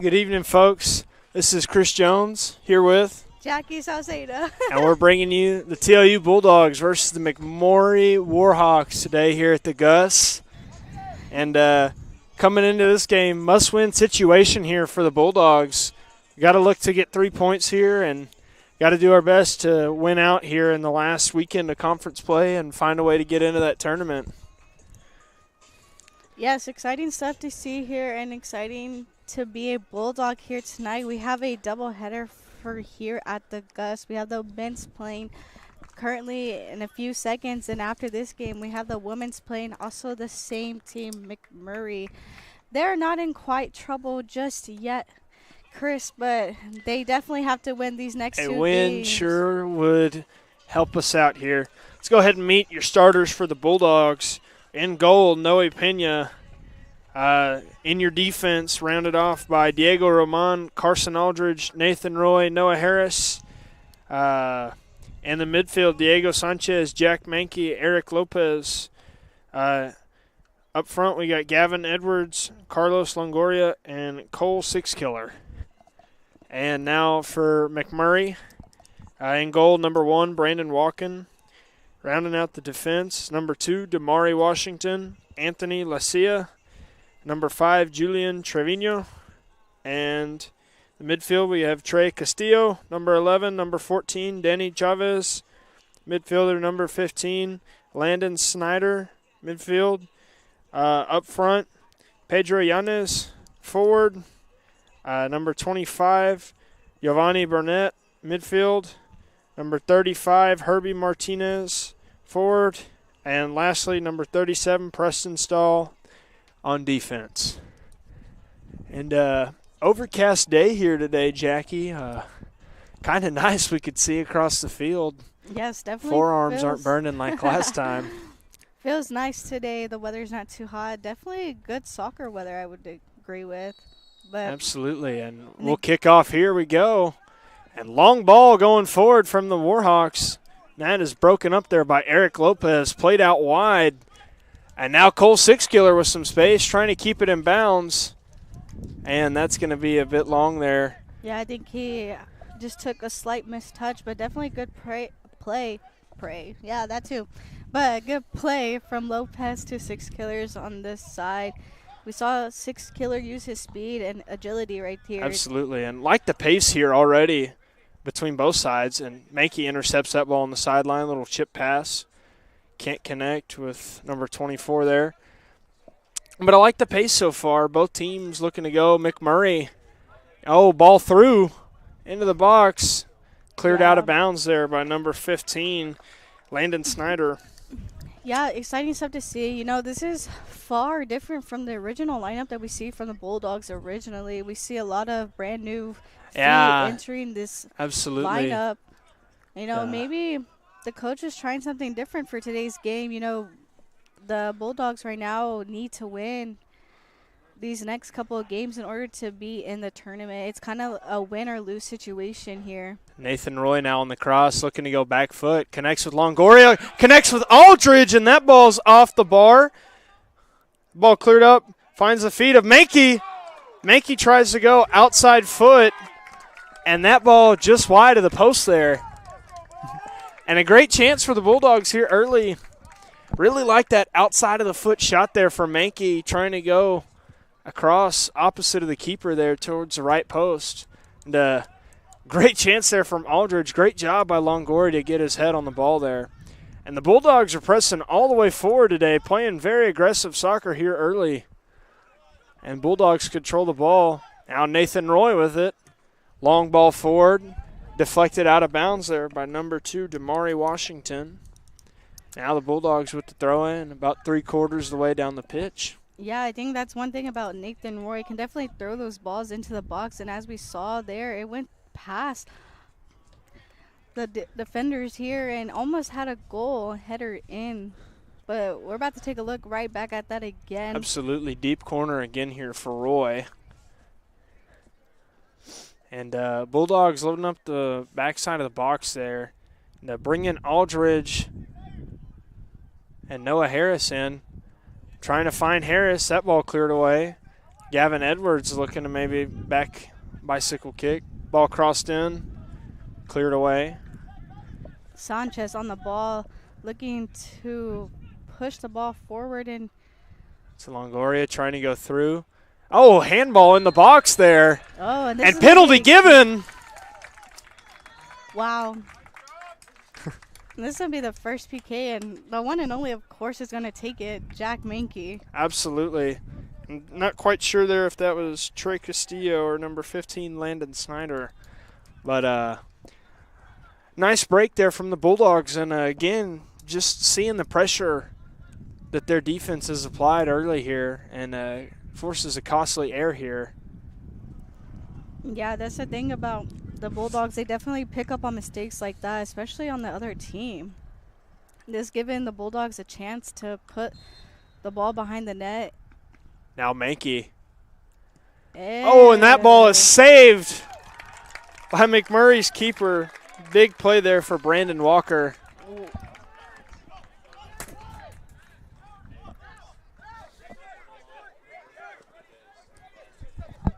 Good evening, folks. This is Chris Jones here with Jackie Salcedo. and we're bringing you the TLU Bulldogs versus the McMurry Warhawks today here at the Gus. And coming into this game, must-win situation here for the Bulldogs. Got to look to get 3 points here and got to do our best to win out here in the last weekend of conference play and find a way to get into that tournament. Yes, exciting stuff to see here and exciting to be a Bulldog here tonight. We have a doubleheader for here at the Gus. We have the men's playing currently in a few seconds, and after this game we have the women's playing also the same team, McMurry. They're not in quite trouble just yet, Chris, but they definitely have to win these next two games. A win sure would help us out here. Let's go ahead and meet your starters for the Bulldogs. In goal, Noe Pena. In your defense, rounded off by Diego Roman, Carson Aldridge, Nathan Roy, Noah Harris. In the midfield, Diego Sanchez, Jack Mankey, Eric Lopez. Up front, we got Gavin Edwards, Carlos Longoria, and Cole Sixkiller. And now for McMurray. In goal, number 1, Brandon Walken. Rounding out the defense, number 2, Damari Washington, Anthony Lacia. Number 5, Julian Trevino. And the midfield, we have Trey Castillo. Number 11, number 14, Danny Chavez. Midfielder, number 15, Landon Snyder. Midfield. Up front, Pedro Yanez. Forward, number 25, Giovanni Burnett. Midfield. Number 35, Herbie Martinez. Forward. And lastly, number 37, Preston Stahl on defense. And overcast day here today, Jackie. Kind of nice we could see across the field. Yes, definitely. Forearms aren't burning like last time. Feels nice today. The weather's not too hot. Definitely good soccer weather, I would agree with. But absolutely, and we'll kick off. Here we go. And long ball going forward from the Warhawks. That is broken up there by Eric Lopez, played out wide. And now Cole Sixkiller with some space, trying to keep it in bounds. And that's going to be a bit long there. Yeah, I think he just took a slight mistouch, but definitely good play. Yeah, that too. But good play from Lopez to Sixkillers on this side. We saw Sixkiller use his speed and agility right here. Absolutely, and like the pace here already between both sides. And Mankey intercepts that ball on the sideline, little chip pass. Can't connect with number 24 there. But I like the pace so far. Both teams looking to go. McMurray, ball through into the box. Cleared out of bounds there by number 15, Landon Snyder. Yeah, exciting stuff to see. You know, this is far different from the original lineup that we see from the Bulldogs originally. We see a lot of brand new feet entering this lineup. You know, maybe the coach is trying something different for today's game. You know, the Bulldogs right now need to win these next couple of games in order to be in the tournament. It's kind of a win or lose situation here. Nathan Roy now on the cross, looking to go back foot. Connects with Longoria, connects with Aldridge, and that ball's off the bar. Ball cleared up, finds the feet of Mankey. Mankey tries to go outside foot, and that ball just wide of the post there. And a great chance for the Bulldogs here early. Really like that outside of the foot shot there for Mankey, trying to go across opposite of the keeper there towards the right post. And great chance there from Aldridge. Great job by Longoria to get his head on the ball there. And the Bulldogs are pressing all the way forward today, playing very aggressive soccer here early. And Bulldogs control the ball. Now Nathan Roy with it. Long ball forward. Deflected out of bounds there by number 2, Damari Washington. Now the Bulldogs with the throw-in about 3/4 of the way down the pitch. Yeah, I think that's one thing about Nathan Roy. He can definitely throw those balls into the box, and as we saw there, it went past the defenders here and almost had a goal header in. But we're about to take a look right back at that again. Absolutely. Deep corner again here for Roy. And Bulldogs loading up the backside of the box there. And bringing Aldridge and Noah Harris in. Trying to find Harris. That ball cleared away. Gavin Edwards looking to maybe back bicycle kick. Ball crossed in, cleared away. Sanchez on the ball, looking to push the ball forward. And it's Longoria trying to go through. Oh, handball in the box there. Oh, and penalty given. Wow. This is going to be the first PK, and the one and only, of course, is going to take it, Jack Mankey. Absolutely. I'm not quite sure there if that was Trey Castillo or number 15, Landon Snyder. But nice break there from the Bulldogs. And, again, just seeing the pressure that their defense has applied early here and forces a costly error here. Yeah, that's the thing about the Bulldogs. They definitely pick up on mistakes like that, especially on the other team. This giving the Bulldogs a chance to put the ball behind the net. Now Mankey. And that ball is saved by McMurry's keeper. Big play there for Brandon Walker.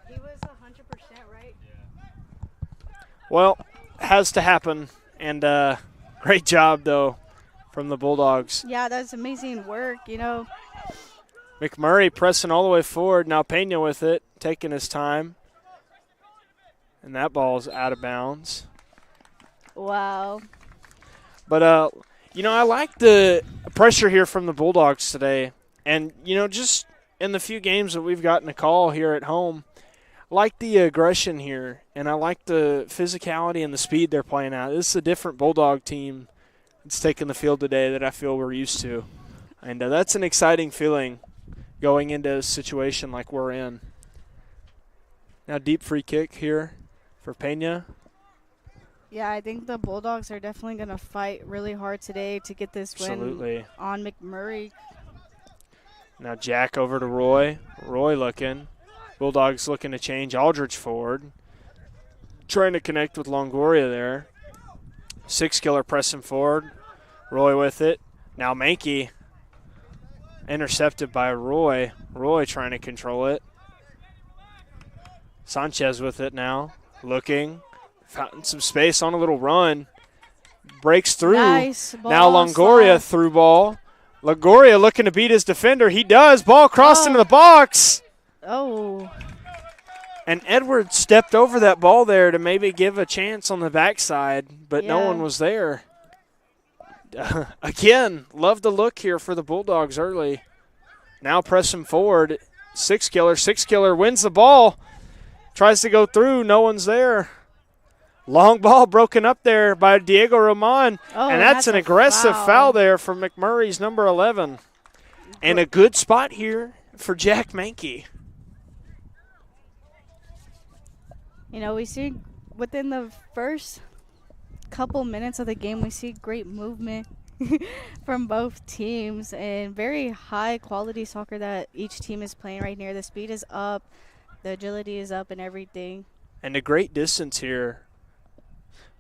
He was 100% right. Well, has to happen. And great job, though, from the Bulldogs. Yeah, that's amazing work, you know. McMurray pressing all the way forward. Now Pena with it, taking his time. And that ball's out of bounds. Wow. But, you know, I like the pressure here from the Bulldogs today. And, you know, just in the few games that we've gotten a call here at home, I like the aggression here. And I like the physicality and the speed they're playing out. This is a different Bulldog team that's taking the field today that I feel we're used to. And that's an exciting feeling going into a situation like we're in. Now deep free kick here for Pena. Yeah, I think the Bulldogs are definitely going to fight really hard today to get this win on McMurray. Now Jack over to Roy. Roy looking. Bulldogs looking to change Aldridge forward. Trying to connect with Longoria there. Six Killer pressing forward. Roy with it. Now Mankey. Intercepted by Roy. Roy trying to control it. Sanchez with it now. Looking. Found some space on a little run. Breaks through. Nice ball. Now Longoria through ball. Longoria looking to beat his defender. He does. Ball crossed into the box. Oh. And Edwards stepped over that ball there to maybe give a chance on the backside, but no one was there. Again, love the look here for the Bulldogs early. Now pressing forward. Six Killer wins the ball. Tries to go through. No one's there. Long ball broken up there by Diego Roman. And that's an aggressive foul there from McMurray's number 11. And a good spot here for Jack Mankey. You know, we see within the first couple minutes of the game, we see great movement from both teams and very high quality soccer that each team is playing right now. The speed is up, the agility is up, and everything. And a great distance here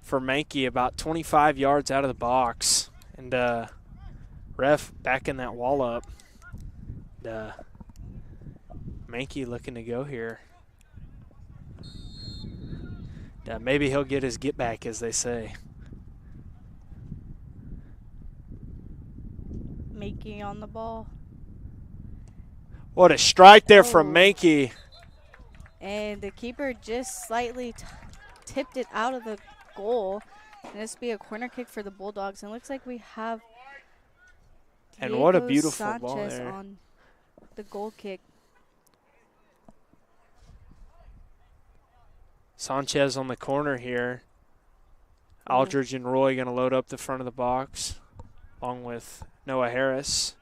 for Mankey, about 25 yards out of the box. And ref backing that wall up. Mankey looking to go here. Maybe he'll get his get back, as they say. Mankey on the ball. What a strike there from Mankey. And the keeper just slightly tipped it out of the goal. And this will be a corner kick for the Bulldogs. And it looks like we have and what a beautiful Sanchez ball there on the goal kick. Sanchez on the corner here. Aldridge and Roy going to load up the front of the box along with Noah Harris.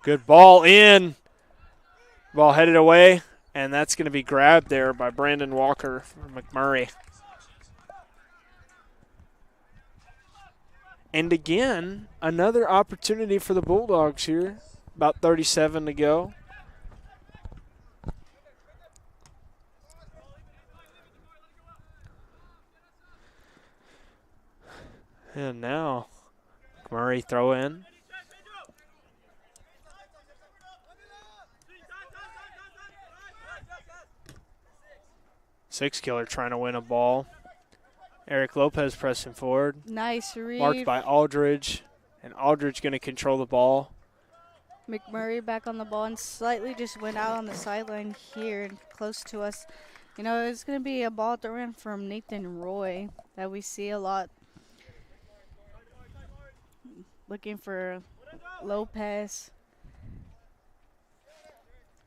Good ball in. Ball headed away, and that's going to be grabbed there by Brandon Walker from McMurray. And again, another opportunity for the Bulldogs here. About 37 to go. And now, McMurray throw in. Six-killer trying to win a ball. Eric Lopez pressing forward. Nice read. Marked by Aldridge. And Aldridge going to control the ball. McMurray back on the ball and slightly just went out on the sideline here close to us. You know, it's going to be a ball thrown from Nathan Roy that we see a lot. Looking for Lopez.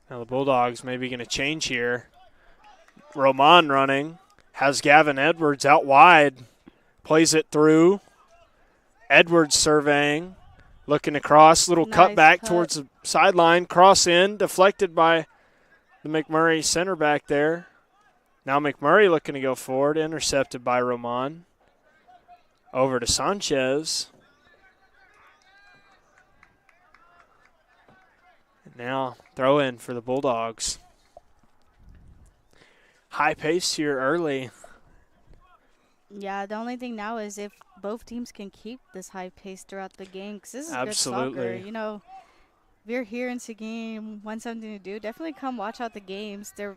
Now the Bulldogs maybe going to change here. Roman running. Has Gavin Edwards out wide. Plays it through. Edwards surveying. Looking across. Little Nice cut back cut. towards the sideline. Cross in. Deflected by the McMurray center back there. Now McMurray looking to go forward. Intercepted by Roman. Over to Sanchez. And now throw in for the Bulldogs. High pace here early. Yeah, the only thing now is if both teams can keep this high pace throughout the game, because this is Absolutely. good soccer. You know, if you're here in Seguin, want something to do, definitely come watch out the games. They're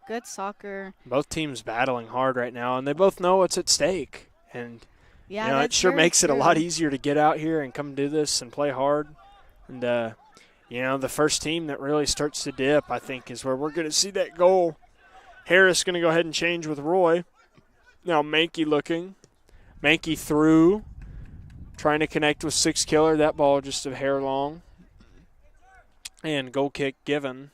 good soccer. Both teams battling hard right now, and they both know what's at stake. And Yeah, you know, it that's sure very makes it a true. lot easier to get out here and come do this and play hard. And, you know, the first team that really starts to dip, I think, is where we're going to see that goal. Harris going to go ahead and change with Roy. Now Mankey looking. Mankey through. Trying to connect with Six-killer. That ball just a hair long. And goal kick given.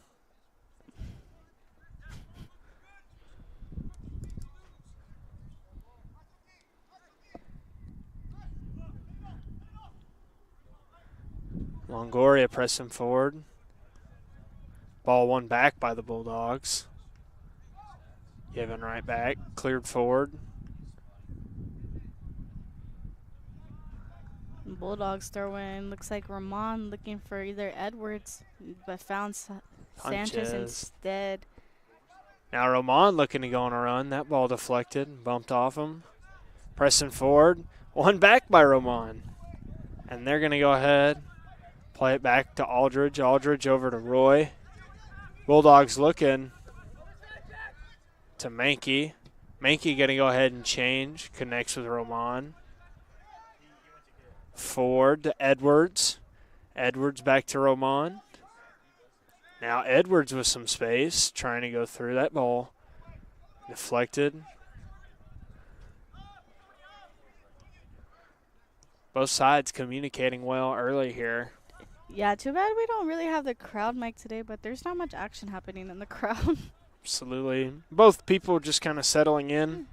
Longoria pressing forward. Ball won back by the Bulldogs. Given right back. Cleared forward. Bulldogs throw in. Looks like Ramon looking for either Edwards, but found Sanchez instead. Now Roman looking to go on a run. That ball deflected. Bumped off him. Pressing forward. One back by Roman. And they're going to go ahead. Play it back to Aldridge. Aldridge over to Roy. Bulldogs looking to Mankey. Mankey going to go ahead and change. Connects with Roman. Forward to Edwards. Edwards back to Roman. Now Edwards with some space. Trying to go through that ball. Deflected. Both sides communicating well early here. Yeah, too bad we don't really have the crowd mic today, but there's not much action happening in the crowd. Absolutely. Both people just kind of settling in.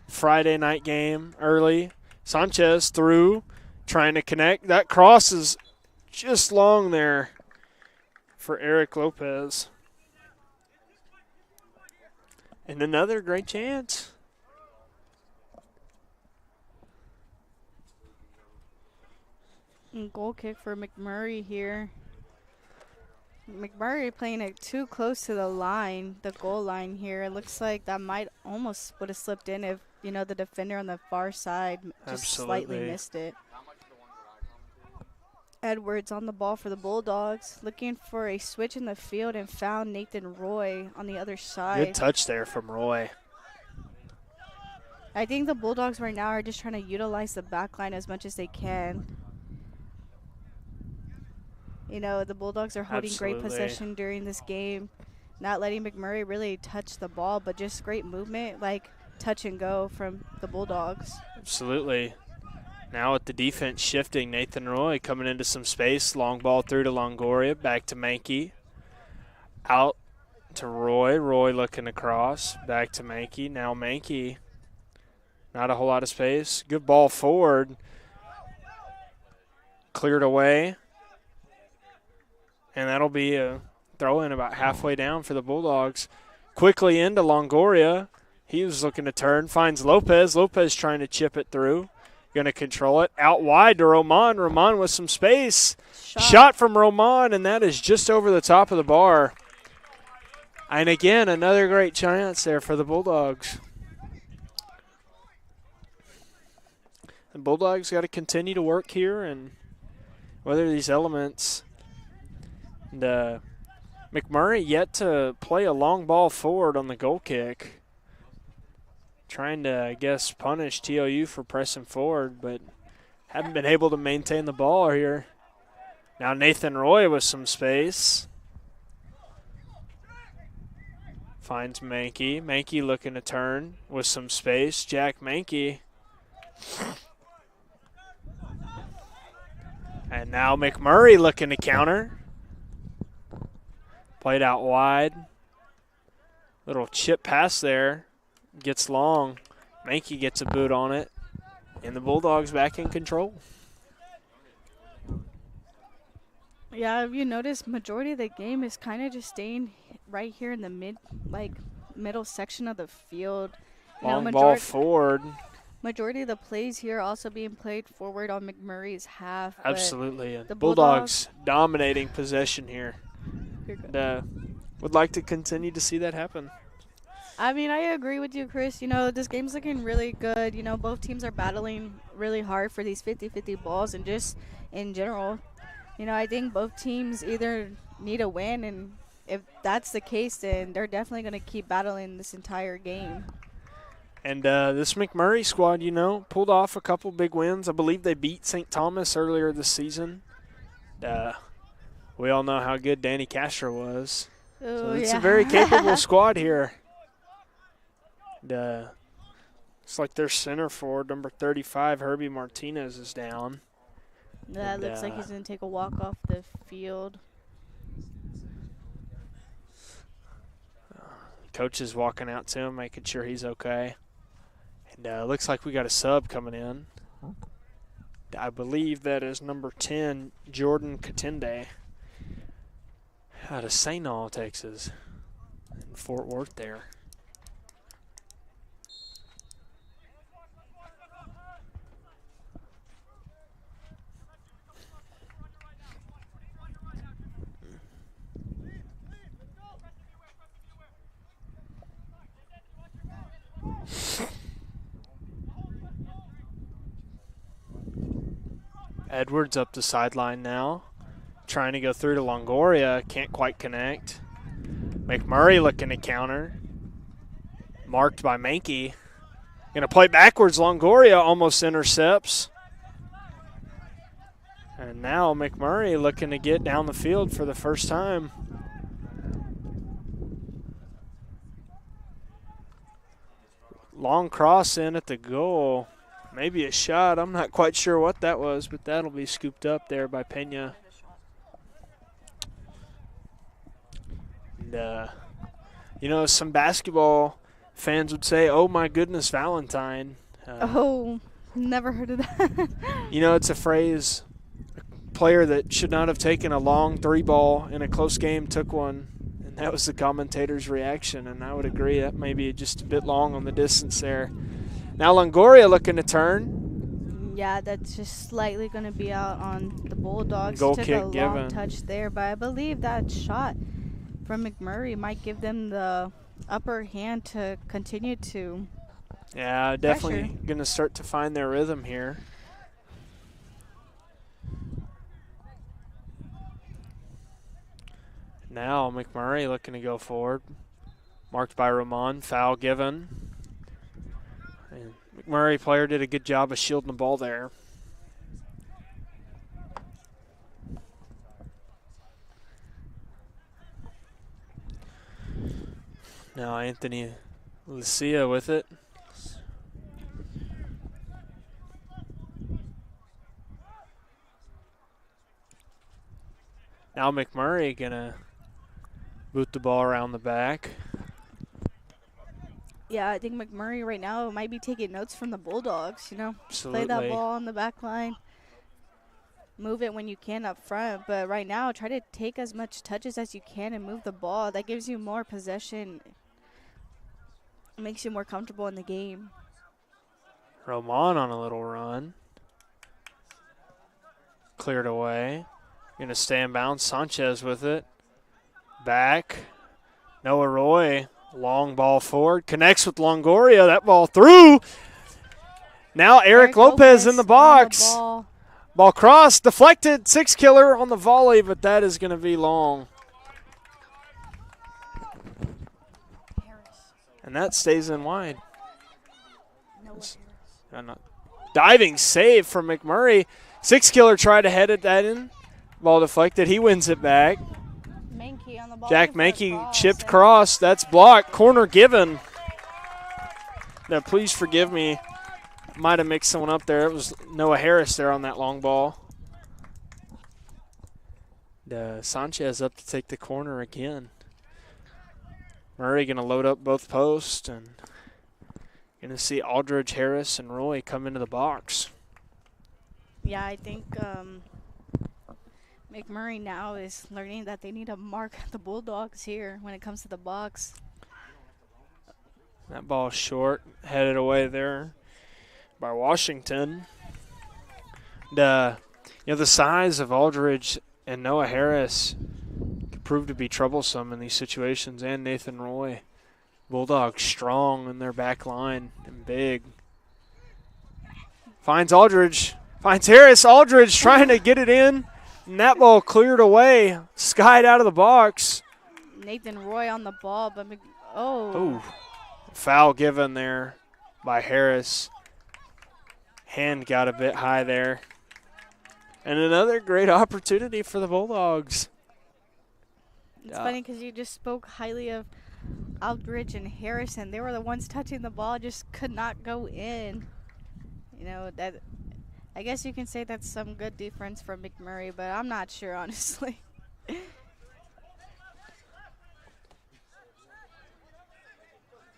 Friday night game early. Sanchez through, trying to connect. That cross is just long there for Eric Lopez. And another great chance. And goal kick for McMurray here. McMurray playing it too close to the line, the goal line here. It looks like that might almost would have slipped in if, you know, the defender on the far side just slightly missed it. Edwards on the ball for the Bulldogs, looking for a switch in the field and found Nathan Roy on the other side. Good touch there from Roy. I think the Bulldogs right now are just trying to utilize the back line as much as they can. You know, the Bulldogs are holding great possession during this game, not letting McMurray really touch the ball, but just great movement, like touch and go from the Bulldogs. Absolutely. Now with the defense shifting, Nathan Roy coming into some space. Long ball through to Longoria, back to Mankey. Out to Roy. Roy looking across, back to Mankey. Now Mankey, not a whole lot of space. Good ball forward. Cleared away. And that'll be a throw-in about halfway down for the Bulldogs. Quickly into Longoria. He was looking to turn. Finds Lopez. Lopez trying to chip it through. Going to control it. Out wide to Roman. Roman with some space. Shot from Roman, and that is just over the top of the bar. And again, another great chance there for the Bulldogs. The Bulldogs got to continue to work here, and whether these elements. And McMurray yet to play a long ball forward on the goal kick. trying to, I guess, punish TLU for pressing forward, but haven't been able to maintain the ball here. Now Nathan Roy with some space. Finds Mankey. Mankey looking to turn with some space. Jack Mankey. And now McMurray looking to counter. Played out wide. Little chip pass there. Gets long. Mankey gets a boot on it. And the Bulldogs back in control. Yeah, if you notice, majority of the game is kind of just staying right here in the middle section of the field. Long ball forward. Majority of the plays here also being played forward on McMurray's half. Absolutely. The Bulldogs dominating possession here. And, would like to continue to see that happen. I mean, I agree with you, Chris. You know, this game's looking really good. You know, both teams are battling really hard for these 50-50 balls, and just in general, you know, I think both teams either need a win, and if that's the case, then they're definitely going to keep battling this entire game. And this McMurray squad, you know, pulled off a couple big wins. I believe they beat St. Thomas earlier this season. We all know how good Danny Castro was. Ooh, so it's a very capable squad here. And, it's like their center forward, number 35, Herbie Martinez, is down. That looks like he's going to take a walk off the field. Coach is walking out to him, making sure he's okay. And looks like we got a sub coming in. I believe that is number 10, Jordan Katende, out of St. Aul, Texas, in Fort Worth there. Edwards up the sideline now, trying to go through to Longoria, can't quite connect. McMurray looking to counter, marked by Mankey. Going to play backwards, Longoria almost intercepts. And now McMurray looking to get down the field for the first time. Long cross in at the goal. Maybe a shot. I'm not quite sure what that was, but that'll be scooped up there by Pena. And, you know, some basketball fans would say, oh, my goodness, Valentine. Never heard of that. You know, it's a phrase. A player that should not have taken a long three ball in a close game took one. And that was the commentator's reaction, and I would agree that may be just a bit long on the distance there. Now Longoria looking to turn. Yeah, that's just slightly going to be out on the Bulldogs. Goal took kick a given. long touch there, but I believe that shot from McMurray might give them the upper hand to continue to Yeah, definitely going to start to find their rhythm here. Now McMurray looking to go forward. Marked by Ramon. Foul given. And McMurray player did a good job of shielding the ball there. Now Anthony Lucia with it. Now McMurray gonna boot the ball around the back. Yeah, I think McMurray right now might be taking notes from the Bulldogs, you know. Absolutely. Play that ball on the back line. Move it when you can up front. But right now, try to take as much touches as you can and move the ball. That gives you more possession. It makes you more comfortable in the game. Roman on a little run. Cleared away. Going to stay in bounds. Sanchez with it. Back. Noah Roy. Long ball forward. Connects with Longoria. That ball through. Now Eric Lopez in the box. Ball crossed. Deflected. Six killer on the volley, but that is going to be long. And that stays in wide. Harris. Diving save from McMurray. Six-killer tried to head it that in. Ball deflected. He wins it back. Mankey on the ball. Jack Mankey chipped cross. That's blocked. Corner given. Now, please forgive me. Might have mixed someone up there. It was Noah Harris there on that long ball. Sanchez up to take the corner again. Murray going to load up both posts, and going to see Aldridge, Harris, and Roy come into the box. Yeah, I think McMurray now is learning that they need to mark the Bulldogs here when it comes to the box. That ball short, headed away there by Washington. The size of Aldridge and Noah Harris could prove to be troublesome in these situations, and Nathan Roy. Bulldogs strong in their back line and big. Finds Aldridge, finds Harris. Aldridge trying to get it in, and that ball cleared away, skied out of the box. Nathan Roy on the ball, but foul given there by Harris. Hand got a bit high there. And another great opportunity for the Bulldogs. It's funny because you just spoke highly of Aldridge and Harrison. They were the ones touching the ball, just could not go in. You know, that I guess you can say that's some good defense from McMurray, but I'm not sure, honestly. I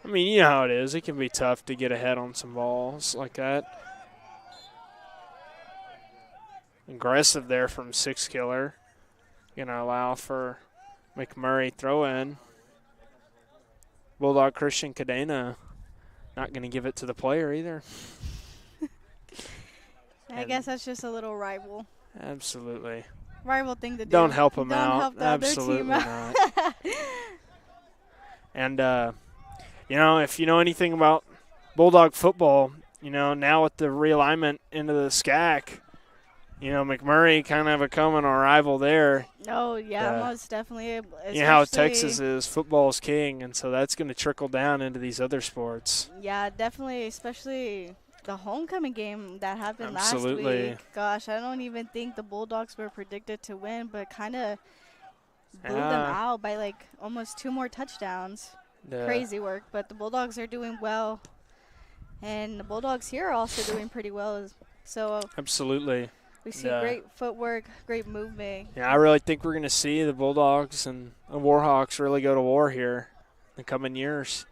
mean, you know how it is. It can be tough to get ahead on some balls like that. Aggressive there from Six-Killer. Going to allow for McMurray throw in. Bulldog Christian Cadena not going to give it to the player either. I guess that's just a little rival. Absolutely. Rival thing to do. Don't help them out. Don't help the Absolutely other team out. not. And, if you know anything about Bulldog football, now with the realignment into the SCAC, McMurray kind of becoming a rival there. Oh, yeah, most definitely. You know how Texas is, football is king, and so that's going to trickle down into these other sports. Yeah, definitely, especially the homecoming game that happened Absolutely. last week. Gosh, I don't even think the Bulldogs were predicted to win, but kind of blew them out by almost 2 more touchdowns. Crazy work, but the Bulldogs are doing well, and the Bulldogs here are also doing pretty well. So absolutely. We see great footwork, great movement. Yeah, I really think we're going to see the Bulldogs and the Warhawks really go to war here in the coming years.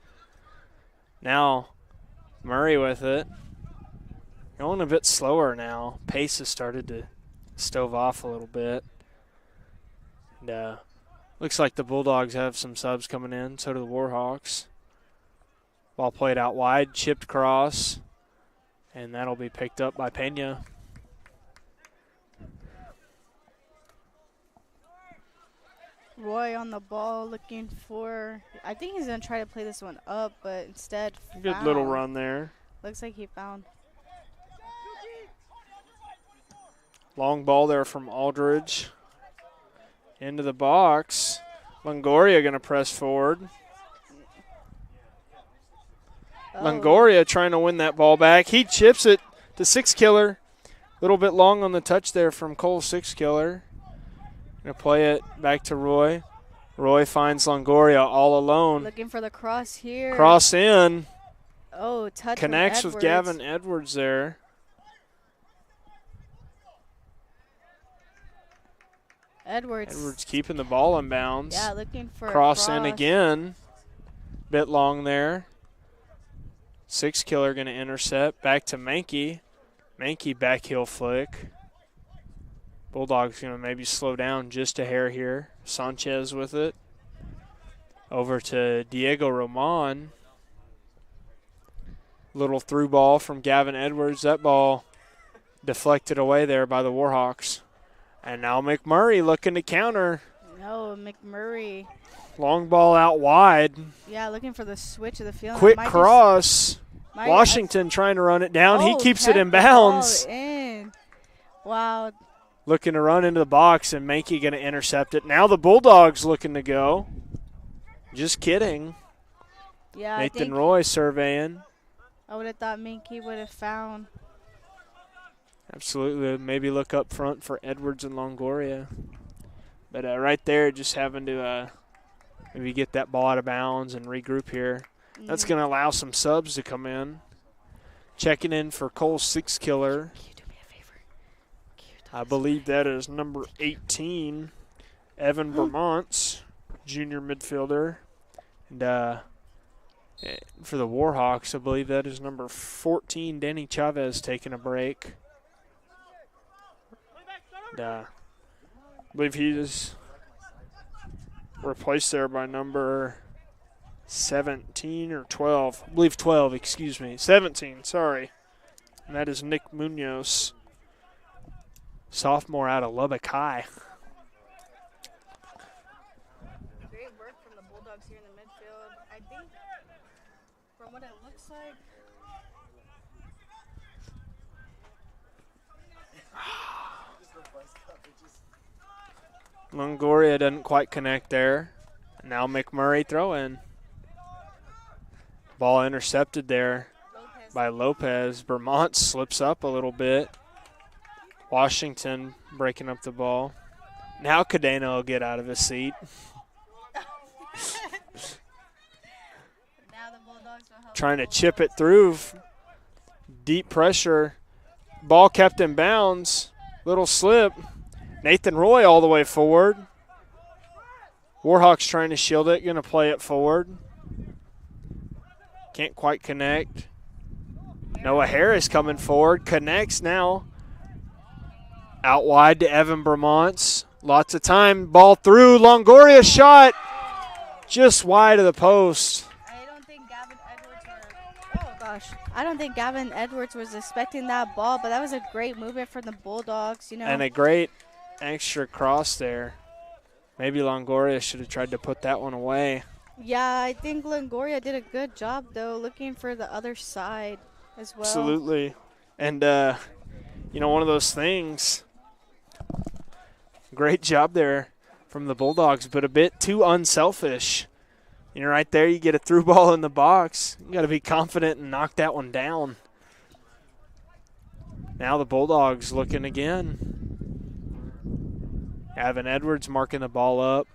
Now, Murray with it. Going a bit slower now. Pace has started to stove off a little bit. And, looks like the Bulldogs have some subs coming in. So do the Warhawks. Ball played out wide, chipped cross, and that'll be picked up by Pena. Roy on the ball looking for, I think he's going to try to play this one up, but instead Good little run there. Looks like he found. Long ball there from Aldridge. Into the box. Longoria going to press forward. Longoria trying to win that ball back. He chips it to Six-Killer. A little bit long on the touch there from Cole Six-Killer. Going to play it back to Roy. Roy finds Longoria all alone. Looking for the cross here. Cross in. Oh, touch connects with Gavin Edwards there. Edwards keeping the ball in bounds. Yeah, looking for cross in again. Bit long there. Six-Killer going to intercept. Back to Mankey. Mankey back heel flick. Bulldogs going to maybe slow down just a hair here. Sanchez with it. Over to Diego Roman. Little through ball from Gavin Edwards. That ball deflected away there by the Warhawks. And now McMurray looking to counter. No, McMurray. Long ball out wide. Yeah, looking for the switch of the field. Quick cross. Washington trying to run it down. He keeps it in bounds. Wow. Looking to run into the box, and Mankey going to intercept it. Now the Bulldogs looking to go. Just kidding. Yeah, Nathan Roy surveying. I would have thought Minky would have found. Absolutely. Maybe look up front for Edwards and Longoria. But right there, just having to maybe get that ball out of bounds and regroup here. That's going to allow some subs to come in. Checking in for Cole's six killer. Can you do me a favor? I believe that is number 18, Evan Vermonts, junior midfielder. And for the Warhawks, I believe that is number 14, Danny Chavez, taking a break. And, I believe he is replaced there by number 17 or 12. I believe 12, excuse me. 17, sorry. And that is Nick Munoz, sophomore out of Lubbock High. Great work from the Bulldogs here in the midfield. I think from what it looks like, Longoria doesn't quite connect there. Now McMurray throw in. Ball intercepted there by Lopez. Vermont slips up a little bit. Washington breaking up the ball. Now Cadena will get out of his seat. now the Bulldogs will help. Trying to chip it through. Deep pressure. Ball kept in bounds. Little slip. Nathan Roy all the way forward. Warhawks trying to shield it. Going to play it forward. Can't quite connect. Noah Harris coming forward. Connects now. Out wide to Evan Vermonts. Lots of time. Ball through. Longoria shot. Just wide of the post. I don't think Gavin Edwards was expecting that ball, but that was a great movement from the Bulldogs, you know. And a great extra cross there. Maybe Longoria should have tried to put that one away. Yeah, I think Longoria did a good job, though, looking for the other side as well. Absolutely. And, one of those things, great job there from the Bulldogs, but a bit too unselfish. Right there, you get a through ball in the box. You got to be confident and knock that one down. Now the Bulldogs looking again. Evan Edwards marking the ball up.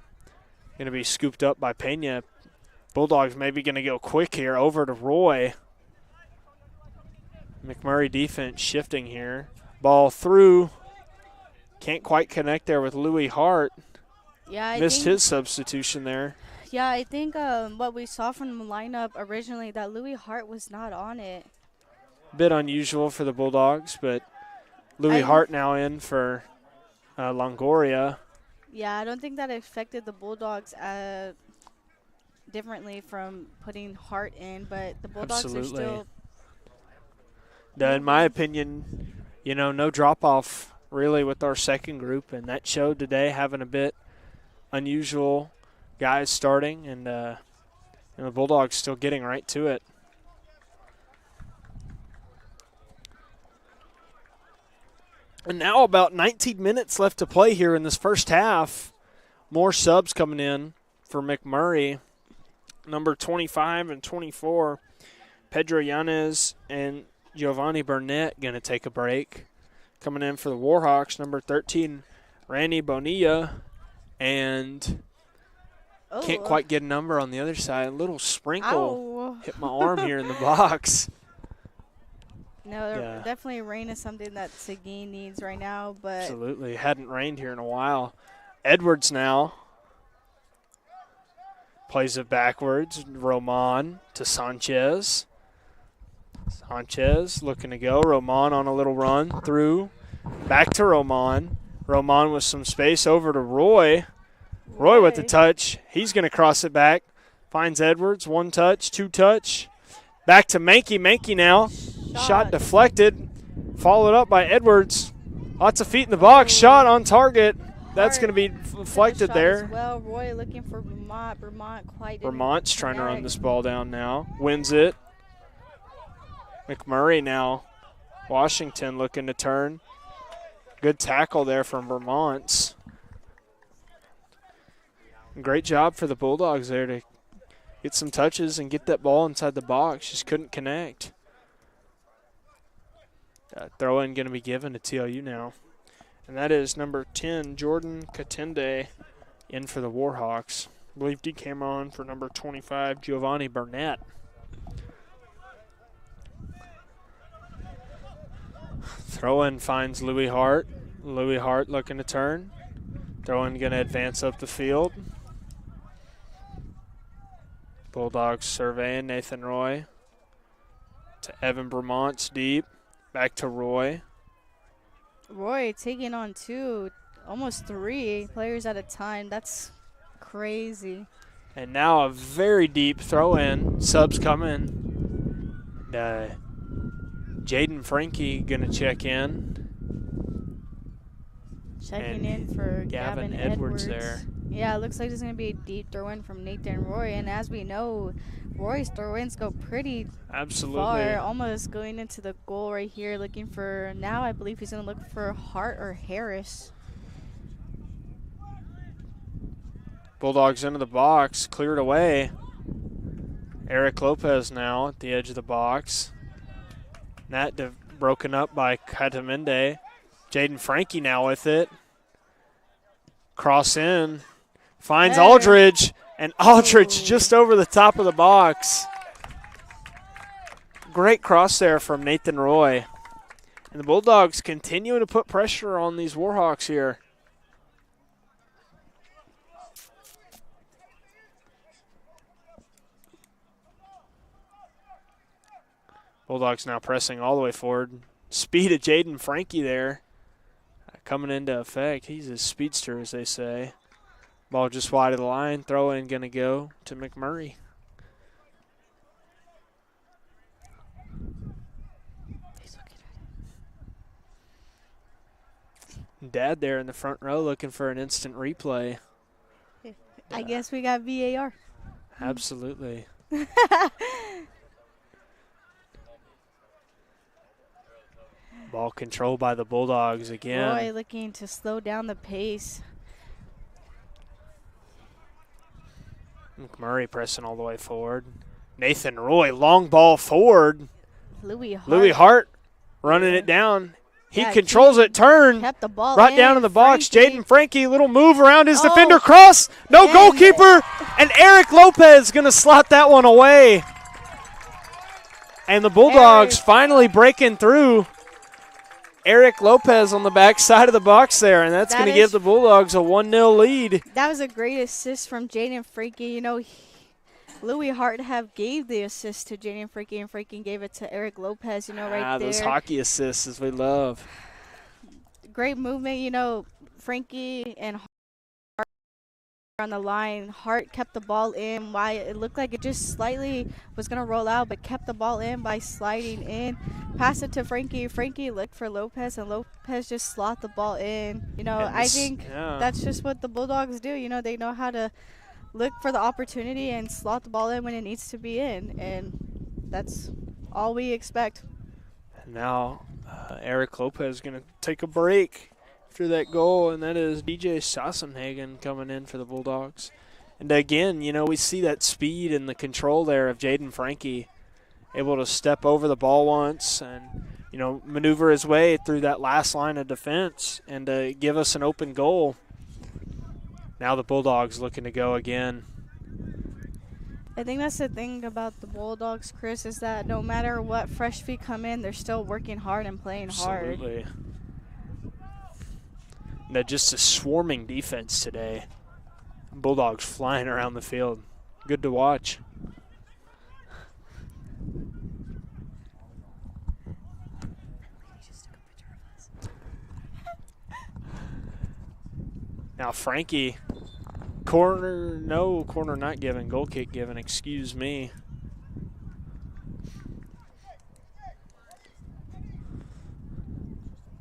Going to be scooped up by Pena. Bulldogs maybe going to go quick here over to Roy. McMurray defense shifting here. Ball through. Can't quite connect there with Louis Hart. Yeah, Missed his substitution there. Yeah, I think what we saw from the lineup originally, that Louis Hart was not on it. Bit unusual for the Bulldogs, but Louis Hart now in for Longoria. Yeah, I don't think that affected the Bulldogs differently from putting Hart in, but the Bulldogs are still. In my opinion, no drop-off really with our second group, and that showed today, having a bit unusual guys starting, and the Bulldogs still getting right to it. And now about 19 minutes left to play here in this first half. More subs coming in for McMurray. Number 25 and 24, Pedro Yanez and Giovanni Burnett going to take a break. Coming in for the Warhawks, number 13, Randy Bonilla, and can't quite get a number on the other side. A little sprinkle hit my arm here in the box. No, definitely rain is something that Seguin needs right now. But absolutely. Hadn't rained here in a while. Edwards now plays it backwards. Roman to Sanchez. Sanchez looking to go. Roman on a little run through. Back to Roman. Roman with some space over to Roy. Roy with the touch. He's going to cross it back. Finds Edwards. One touch, two touch. Back to Mankey. Mankey now. Shot deflected. Followed up by Edwards. Lots of feet in the box. Shot on target. That's going to be deflected there. Well, Roy looking for Vermont. Vermont's trying to run this ball down now. Wins it. McMurray now. Washington looking to turn. Good tackle there from Vermont. Great job for the Bulldogs there to get some touches and get that ball inside the box. Just couldn't connect. Throw-in going to be given to TLU now. And that is number 10, Jordan Katende, in for the Warhawks. I believe D came on for number 25, Giovanni Burnett. Throw-in finds Louis Hart. Louis Hart looking to turn. Throw-in going to advance up the field. Bulldogs surveying Nathan Roy. To Evan Bremont's deep. Back to Roy. Roy taking on almost 3 players at a time. That's crazy. And now a very deep throw-in. Subs coming. Jaden Frankie going to check in. Checking in for Gavin Edwards there. Yeah, it looks like there's going to be a deep throw-in from Nathan Roy. And as we know, Roy's throw-ins go pretty far, almost going into the goal right here, looking for, now I believe he's going to look for Hart or Harris. Bulldogs into the box, cleared away. Eric Lopez now at the edge of the box. That broken up by Katamende. Jaden Frankie now with it. Cross in. Finds Aldridge. And Aldridge just over the top of the box. Great cross there from Nathan Roy. And the Bulldogs continuing to put pressure on these Warhawks here. Bulldogs now pressing all the way forward. Speed of Jaden Frankie there coming into effect. He's a speedster, as they say. Ball just wide of the line. Throw-in going to go to McMurry. Dad there in the front row looking for an instant replay. I guess we got VAR. Absolutely. Ball controlled by the Bulldogs again. Roy looking to slow down the pace. McMurray pressing all the way forward. Nathan Roy, long ball forward. Louis Hart running it down. He controls it, turn. Kept the ball right down in the box. Frankie. Jaden Frankie, little move around his defender, cross. No goalkeeper. And Eric Lopez going to slot that one away. And the Bulldogs finally breaking through. Eric Lopez on the back side of the box there, and that's going to give the Bulldogs a 1-0 lead. That was a great assist from Jaden Frankie. You know, Louis Hart gave the assist to Jaden Frankie, and Frankie gave it to Eric Lopez, you know, right there. Those hockey assists as we love. Great movement, you know, Frankie and Hart on the line. Hart kept the ball in. Why it looked like it just slightly was going to roll out, but kept the ball in by sliding in. Pass it to Frankie. Frankie looked for Lopez, and Lopez just slot the ball in. You know, I think that's just what the Bulldogs do. You know, they know how to look for the opportunity and slot the ball in when it needs to be in, and that's all we expect. And now Eric Lopez is going to take a break after that goal, and that is DJ Sassenhagen coming in for the Bulldogs. And again, you know, we see that speed and the control there of Jaden Frankie, able to step over the ball once and, you know, maneuver his way through that last line of defense and give us an open goal. Now the Bulldogs looking to go again. I think that's the thing about the Bulldogs, Chris, is that no matter what fresh feet come in, they're still working hard and playing hard. Absolutely. No, just a swarming defense today. Bulldogs flying around the field. Good to watch. Now Frankie, corner not given, goal kick given, excuse me.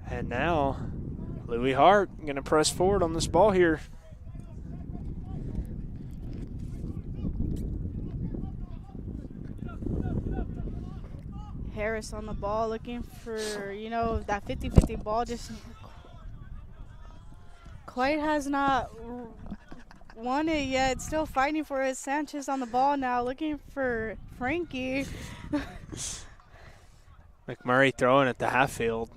And now Louis Hart going to press forward on this ball here. Harris on the ball looking for, you know, that 50-50 ball. Just quite has not won it yet. Still fighting for it. Sanchez on the ball now looking for Frankie. McMurray throwing at the half field.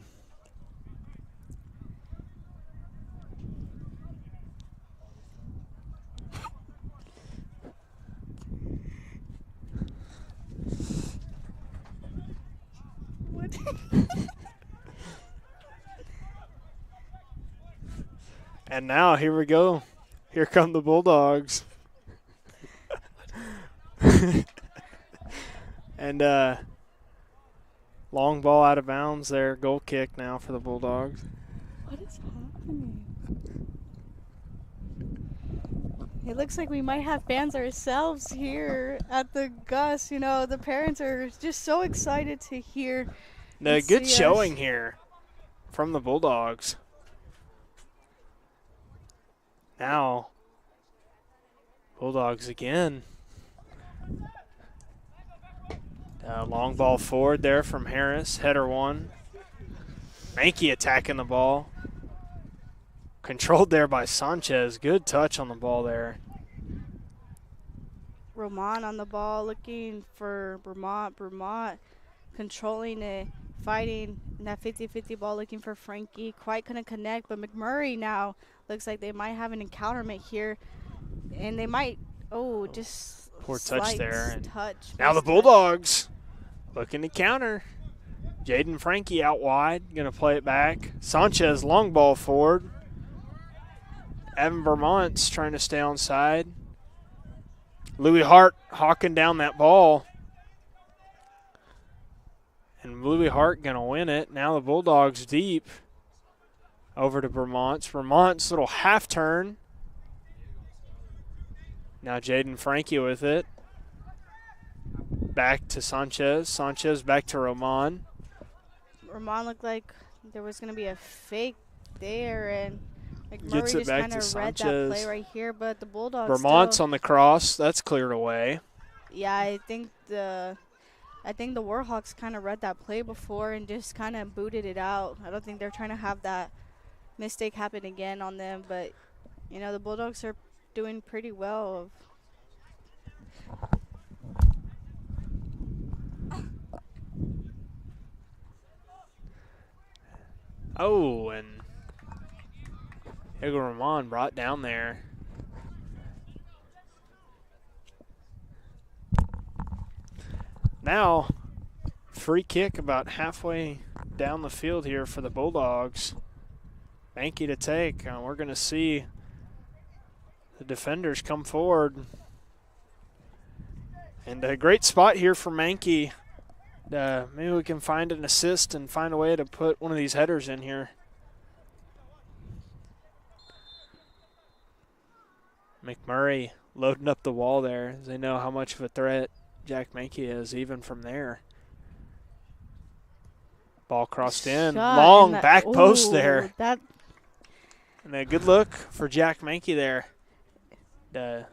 What? And now here we go. Here come the Bulldogs. And long ball out of bounds there. Goal kick now for the Bulldogs. What is happening? It looks like we might have fans ourselves here at the Gus. You know, the parents are just so excited to hear. A good showing here from the Bulldogs. Now, Bulldogs again. Long ball forward there from Harris. Header one. Mankey attacking the ball. Controlled there by Sanchez. Good touch on the ball there. Roman on the ball looking for Vermont. Vermont controlling it, fighting that 50-50 ball, looking for Frankie. Quite couldn't connect, but McMurray now looks like they might have an encounterment here. And they might, just poor touch there. And touch. Now the Bulldogs looking to counter. Jaden Frankie out wide, going to play it back. Sanchez long ball forward. Evan Vermont's trying to stay on side. Louis Hart hawking down that ball. And Louis Hart going to win it. Now the Bulldogs deep over to Vermont's. Vermont's little half turn. Now Jaden Frankie with it. Back to Sanchez. Sanchez back to Roman. Roman looked like there was going to be a fake there, and McMurray Gets it just back kind to of read that Sanchez. play right here, but the Bulldogs Vermont's on the cross. That's cleared away. Yeah, I think the Warhawks kind of read that play before and just kind of booted it out. I don't think they're trying to have that mistake happen again on them, but you know, the Bulldogs are doing pretty well. Oh, and Hugo Roman brought down there. Now, free kick about halfway down the field here for the Bulldogs. Mankey to take. We're going to see the defenders come forward. And a great spot here for Mankey. Maybe we can find an assist and find a way to put one of these headers in here. McMurray loading up the wall there. They know how much of a threat Jack Mankey is, even from there. Ball crossed in. Long back post there. And a good look for Jack Mankey there.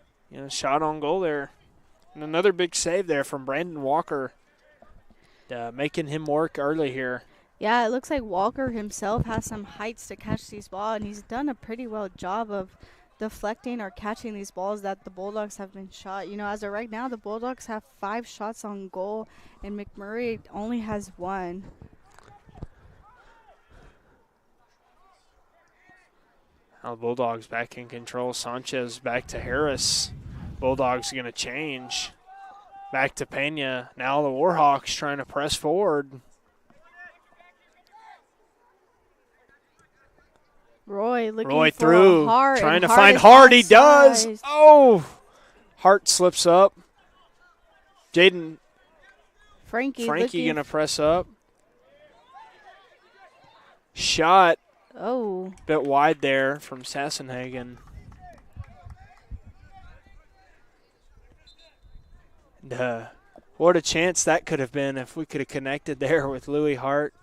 Shot on goal there. And another big save there from Brandon Walker. Making him work early here. Yeah, it looks like Walker himself has some heights to catch these balls, and he's done a pretty well job of deflecting or catching these balls that the Bulldogs have been shot. You know, as of right now, the Bulldogs have 5 shots on goal, and McMurray only has 1. Now the Bulldogs back in control. Sanchez back to Harris. Bulldogs going to change. Back to Pena. Now the Warhawks trying to press forward. Roy through. Hart, trying to find Hart. He does. Oh! Hart slips up. Jaden Frankie going to press up. Shot. Oh. Bit wide there from Sassenhagen. And, what a chance that could have been if we could have connected there with Louis Hart.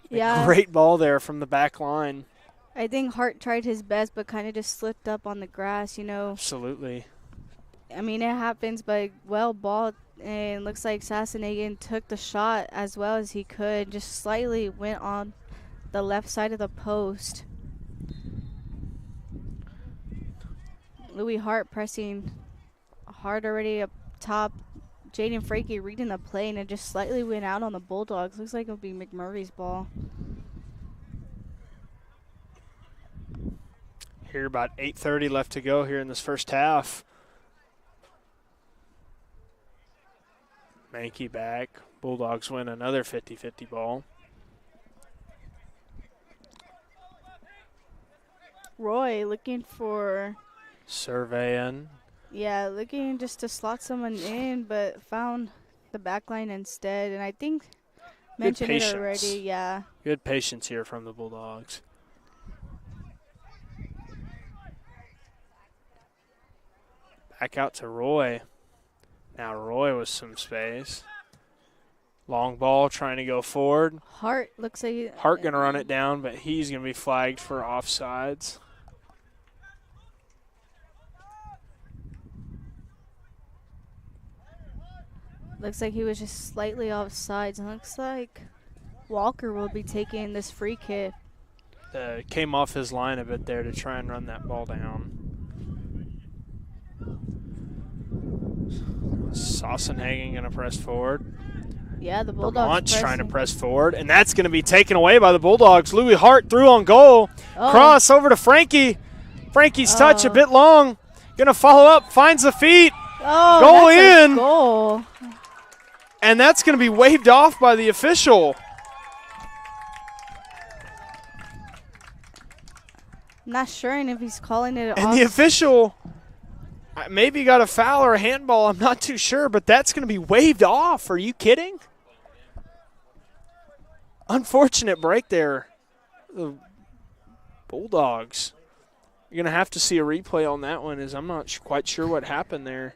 Yeah. Great ball there from the back line. I think Hart tried his best but kind of just slipped up on the grass, you know. Absolutely. I mean, it happens, but well balled, and looks like Sassenhagen took the shot as well as he could, just slightly went on the left side of the post. Louis Hart pressing hard already up top. Jaden Frankie reading the play, and it just slightly went out on the Bulldogs. Looks like it'll be McMurry's ball. Here, about 8:30 left to go here in this first half. Mankey back. Bulldogs win another 50-50 ball. Roy looking for... Surveying. Yeah, looking just to slot someone in, but found the back line instead. And I think mentioned it already, yeah. Good patience here from the Bulldogs. Back out to Roy. Now Roy with some space. Long ball trying to go forward. Hart looks like... Hart going to run it down, but he's going to be flagged for offsides. Looks like he was just slightly offsides. And looks like Walker will be taking this free kick. Came off his line a bit there to try and run that ball down. Sassenhagen going to press forward. Yeah, the Bulldogs Vermont's trying to press forward, and that's going to be taken away by the Bulldogs. Louis Hart through on goal. Oh. Cross over to Frankie. Frankie's touch a bit long. Going to follow up, finds the feet. Oh, goal that's in. A goal. And that's going to be waved off by the official. Not sure if he's calling it and off. The official maybe got a foul or a handball. I'm not too sure, but that's going to be waved off. Are you kidding? Unfortunate break there. The Bulldogs. You're going to have to see a replay on that one, as I'm not quite sure what happened there.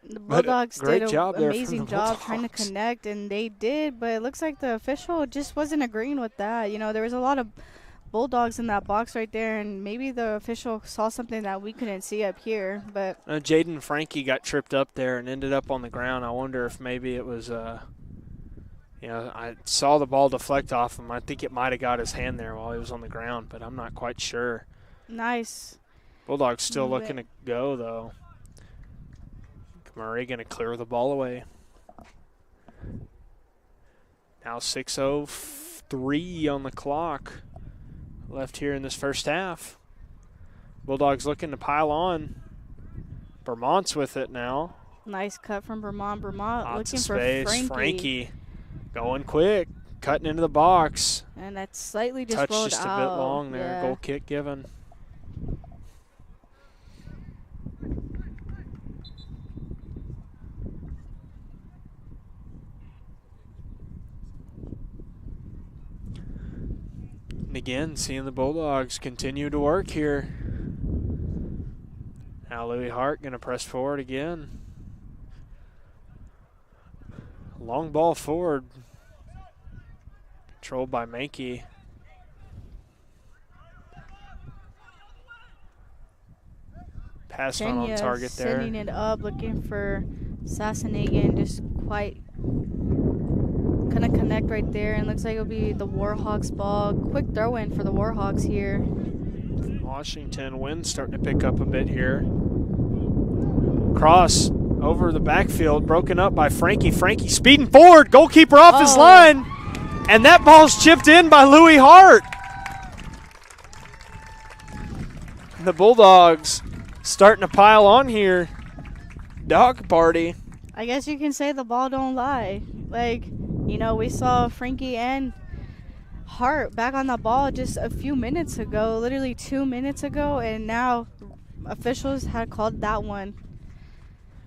The Bulldogs did an amazing job Bulldogs. trying to connect, and they did, but it looks like the official just wasn't agreeing with that. You know, there was a lot of Bulldogs in that box right there, and maybe the official saw something that we couldn't see up here. But Jaden Frankie got tripped up there and ended up on the ground. I wonder if maybe it was, I saw the ball deflect off him. I think it might have got his hand there while he was on the ground, but I'm not quite sure. Nice. Bulldogs still looking to go, though. McMurray going to clear the ball away. Now 6:03 on the clock left here in this first half. Bulldogs looking to pile on. Vermont's with it now. Nice cut from Vermont. Vermont Lots looking of space. for Frankie going quick, cutting into the box. And that's slightly just touch rolled just out. a bit long there. Yeah. Goal kick given. And again, seeing the Bulldogs continue to work here. Now Louis Hart going to press forward again. Long ball forward. Controlled by Mankey. Pass not on target there. Sending it up, looking for Sassenhagen, just quite gonna connect right there, and looks like it'll be the Warhawks ball. Quick throw in for the Warhawks here. Washington wind starting to pick up a bit here. Cross over the backfield, broken up by Frankie. Frankie speeding forward, goalkeeper off his line, and that ball's chipped in by Louis Hart. The Bulldogs starting to pile on here. Dog party. I guess you can say the ball don't lie. Like, you know, we saw Frankie and Hart back on the ball just a few minutes ago, literally 2 minutes ago, and now officials had called that one.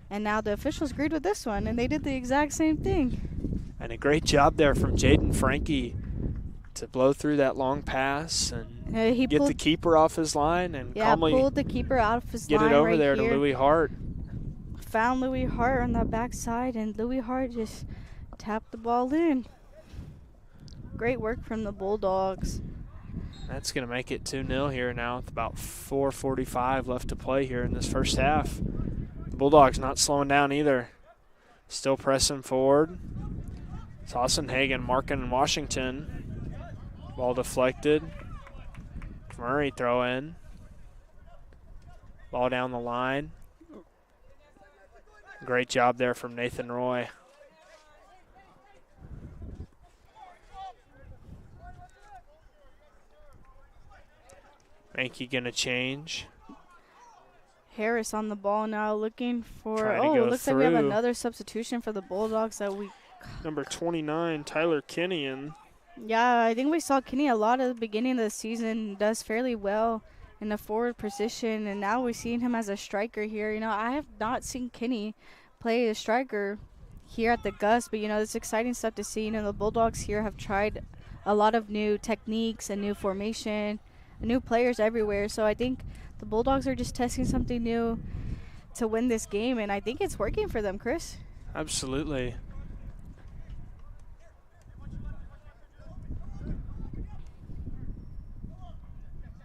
And now the officials agreed with this one, and they did the exact same thing. And a great job there from Jaden Frankie to blow through that long pass and get the keeper off his line and calmly pulled the keeper out of his line. Get it over right there here. to Louis Hart. Found Louis Hart on the backside, and Louis Hart just tapped the ball in. Great work from the Bulldogs. That's going to make it 2-0 here now with about 4:45 left to play here in this first half. The Bulldogs not slowing down either. Still pressing forward. Sassenhagen marking Washington. Ball deflected. McMurry throw in. Ball down the line. Great job there from Nathan Roy. Mankey going to change. Harris on the ball now looking for, looks like we have another substitution for the Bulldogs that we. Number 29, Tyler Kinnian. Yeah, I think we saw Kenny a lot at the beginning of the season, does fairly well in the forward position, and now we're seeing him as a striker here. You know, I have not seen Kenny play a striker here at the Gus, but, you know, it's exciting stuff to see. You know, the Bulldogs here have tried a lot of new techniques and new formation, new players everywhere, so I think the Bulldogs are just testing something new to win this game, and I think it's working for them, Chris. Absolutely.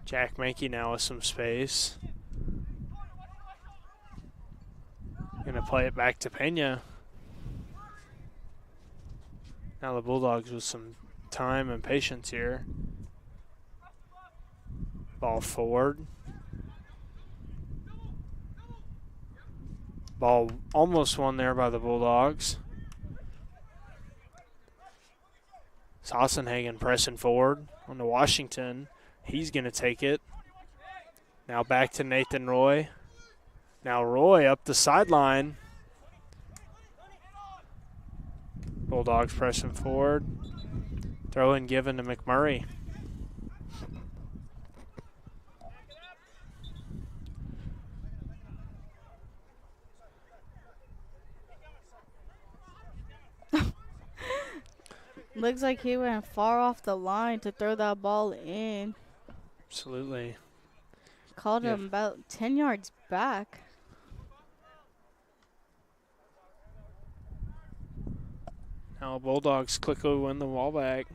Jack Mankey now with some space. Gonna play it back to Pena. Now the Bulldogs with some time and patience here. Ball forward. Ball almost won there by the Bulldogs. Sassenhagen pressing forward on to Washington. He's going to take it. Now back to Nathan Roy. Now Roy up the sideline. Bulldogs pressing forward. Throw in given to McMurray. Looks like he went far off the line to throw that ball in. Absolutely. Called him about 10 yards back. Now Bulldogs quickly win the ball back.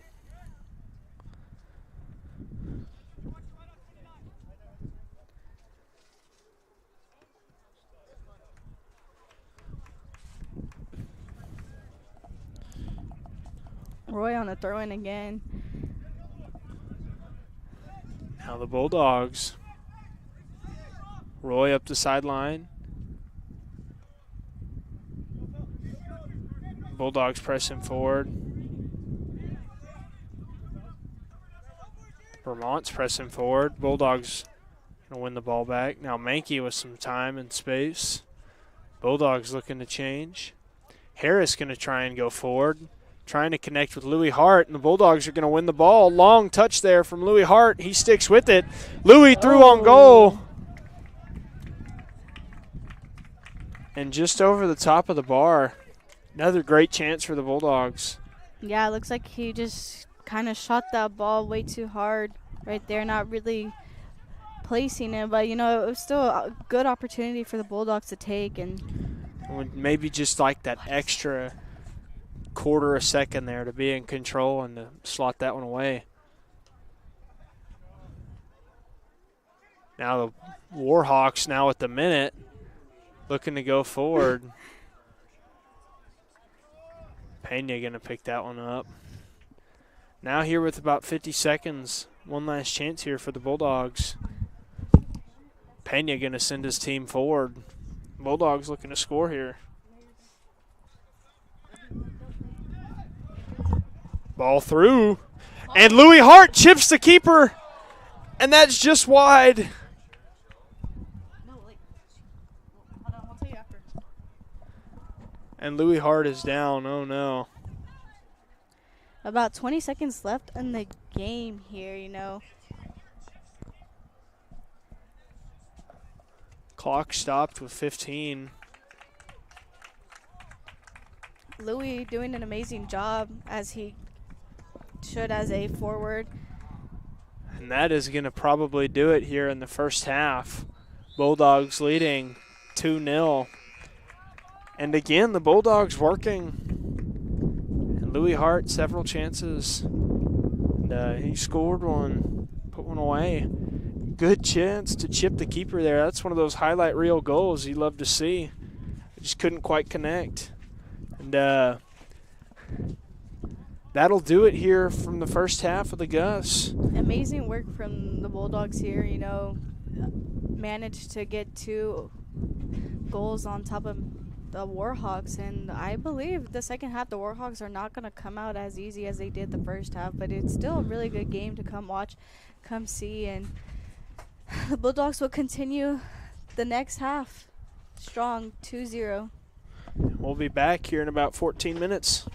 Roy on the throw-in again. Now the Bulldogs. Roy up the sideline. Bulldogs pressing forward. Vermont's pressing forward. Bulldogs going to win the ball back. Now Mankey with some time and space. Bulldogs looking to change. Harris going to try and go forward. Trying to connect with Louis Hart, and the Bulldogs are going to win the ball. Long touch there from Louis Hart. He sticks with it. Louis threw on goal. And just over the top of the bar. Another great chance for the Bulldogs. Yeah, it looks like he just kind of shot that ball way too hard right there, not really placing it. But, you know, it was still a good opportunity for the Bulldogs to take. And maybe just like that extra quarter a second there to be in control and to slot that one away. Now the Warhawks now at the minute looking to go forward. Pena going to pick that one up. Now here with about 50 seconds, one last chance here for the Bulldogs. Pena going to send his team forward. Bulldogs looking to score here. Ball through, and Louis Hart chips the keeper, and that's just wide. And Louis Hart is down. Oh, no. About 20 seconds left in the game here, you know. Clock stopped with 15. Louis doing an amazing job as he should as a forward. And that is going to probably do it here in the first half. Bulldogs leading 2-0. And again, the Bulldogs working. And Louis Hart, several chances. And he scored one, put one away. Good chance to chip the keeper there. That's one of those highlight reel goals you love to see. Just couldn't quite connect. And that'll do it here from the first half of the Gus. Amazing work from the Bulldogs here, you know. Managed to get 2 goals on top of the Warhawks, and I believe the second half the Warhawks are not going to come out as easy as they did the first half, but it's still a really good game to come watch, come see, and the Bulldogs will continue the next half strong, 2-0. We'll be back here in about 14 minutes.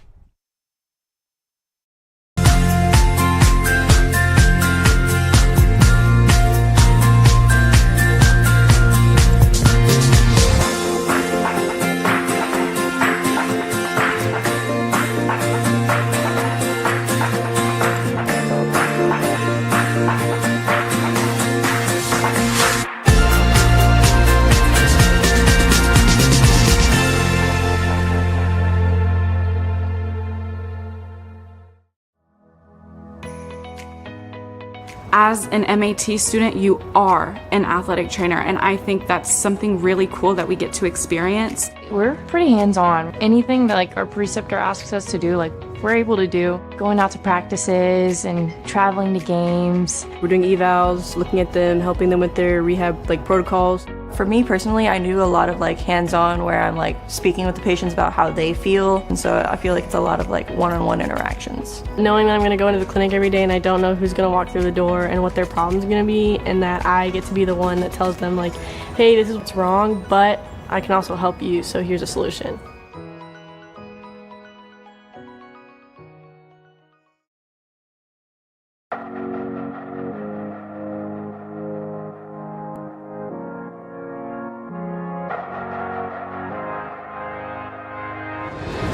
As an MAT student, you are an athletic trainer, and I think that's something really cool that we get to experience. We're pretty hands-on. Anything that like our preceptor asks us to do, like we're able to do. Going out to practices and traveling to games. We're doing evals, looking at them, helping them with their rehab like protocols. For me personally, I do a lot of like hands-on where I'm like speaking with the patients about how they feel, and so I feel like it's a lot of like one-on-one interactions. Knowing that I'm going to go into the clinic every day and I don't know who's going to walk through the door and what their problem's going to be, and that I get to be the one that tells them like, hey, this is what's wrong, but I can also help you, so here's a solution.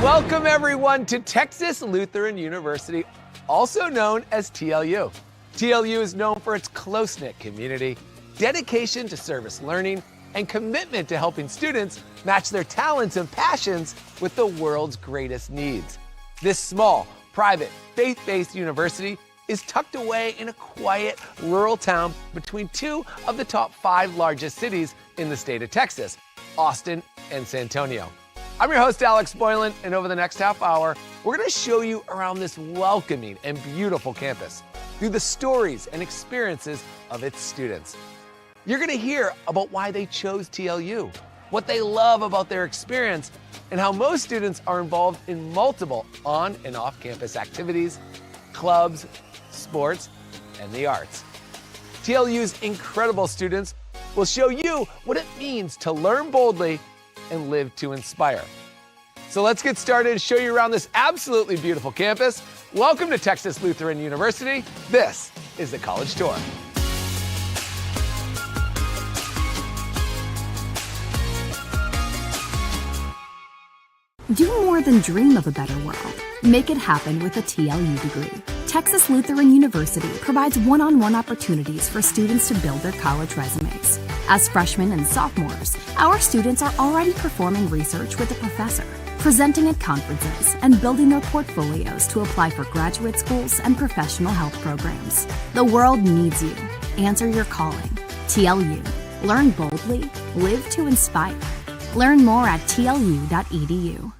Welcome everyone to Texas Lutheran University, also known as TLU. TLU is known for its close-knit community, dedication to service learning, and commitment to helping students match their talents and passions with the world's greatest needs. This small, private, faith-based university is tucked away in a quiet, rural town between two of the top 5 largest cities in the state of Texas, Austin and San Antonio. I'm your host, Alex Boylan, and over the next half hour, we're going to show you around this welcoming and beautiful campus through the stories and experiences of its students. You're going to hear about why they chose TLU, what they love about their experience, and how most students are involved in multiple on and off-campus activities, clubs, sports, and the arts. TLU's incredible students will show you what it means to learn boldly and live to inspire. So let's get started and show you around this absolutely beautiful campus. Welcome to Texas Lutheran University. This is the College Tour. Do more than dream of a better world. Make it happen with a TLU degree. Texas Lutheran University provides one-on-one opportunities for students to build their college resumes. As freshmen and sophomores, our students are already performing research with a professor, presenting at conferences, and building their portfolios to apply for graduate schools and professional health programs. The world needs you. Answer your calling. TLU. Learn boldly. Live to inspire. Learn more at tlu.edu.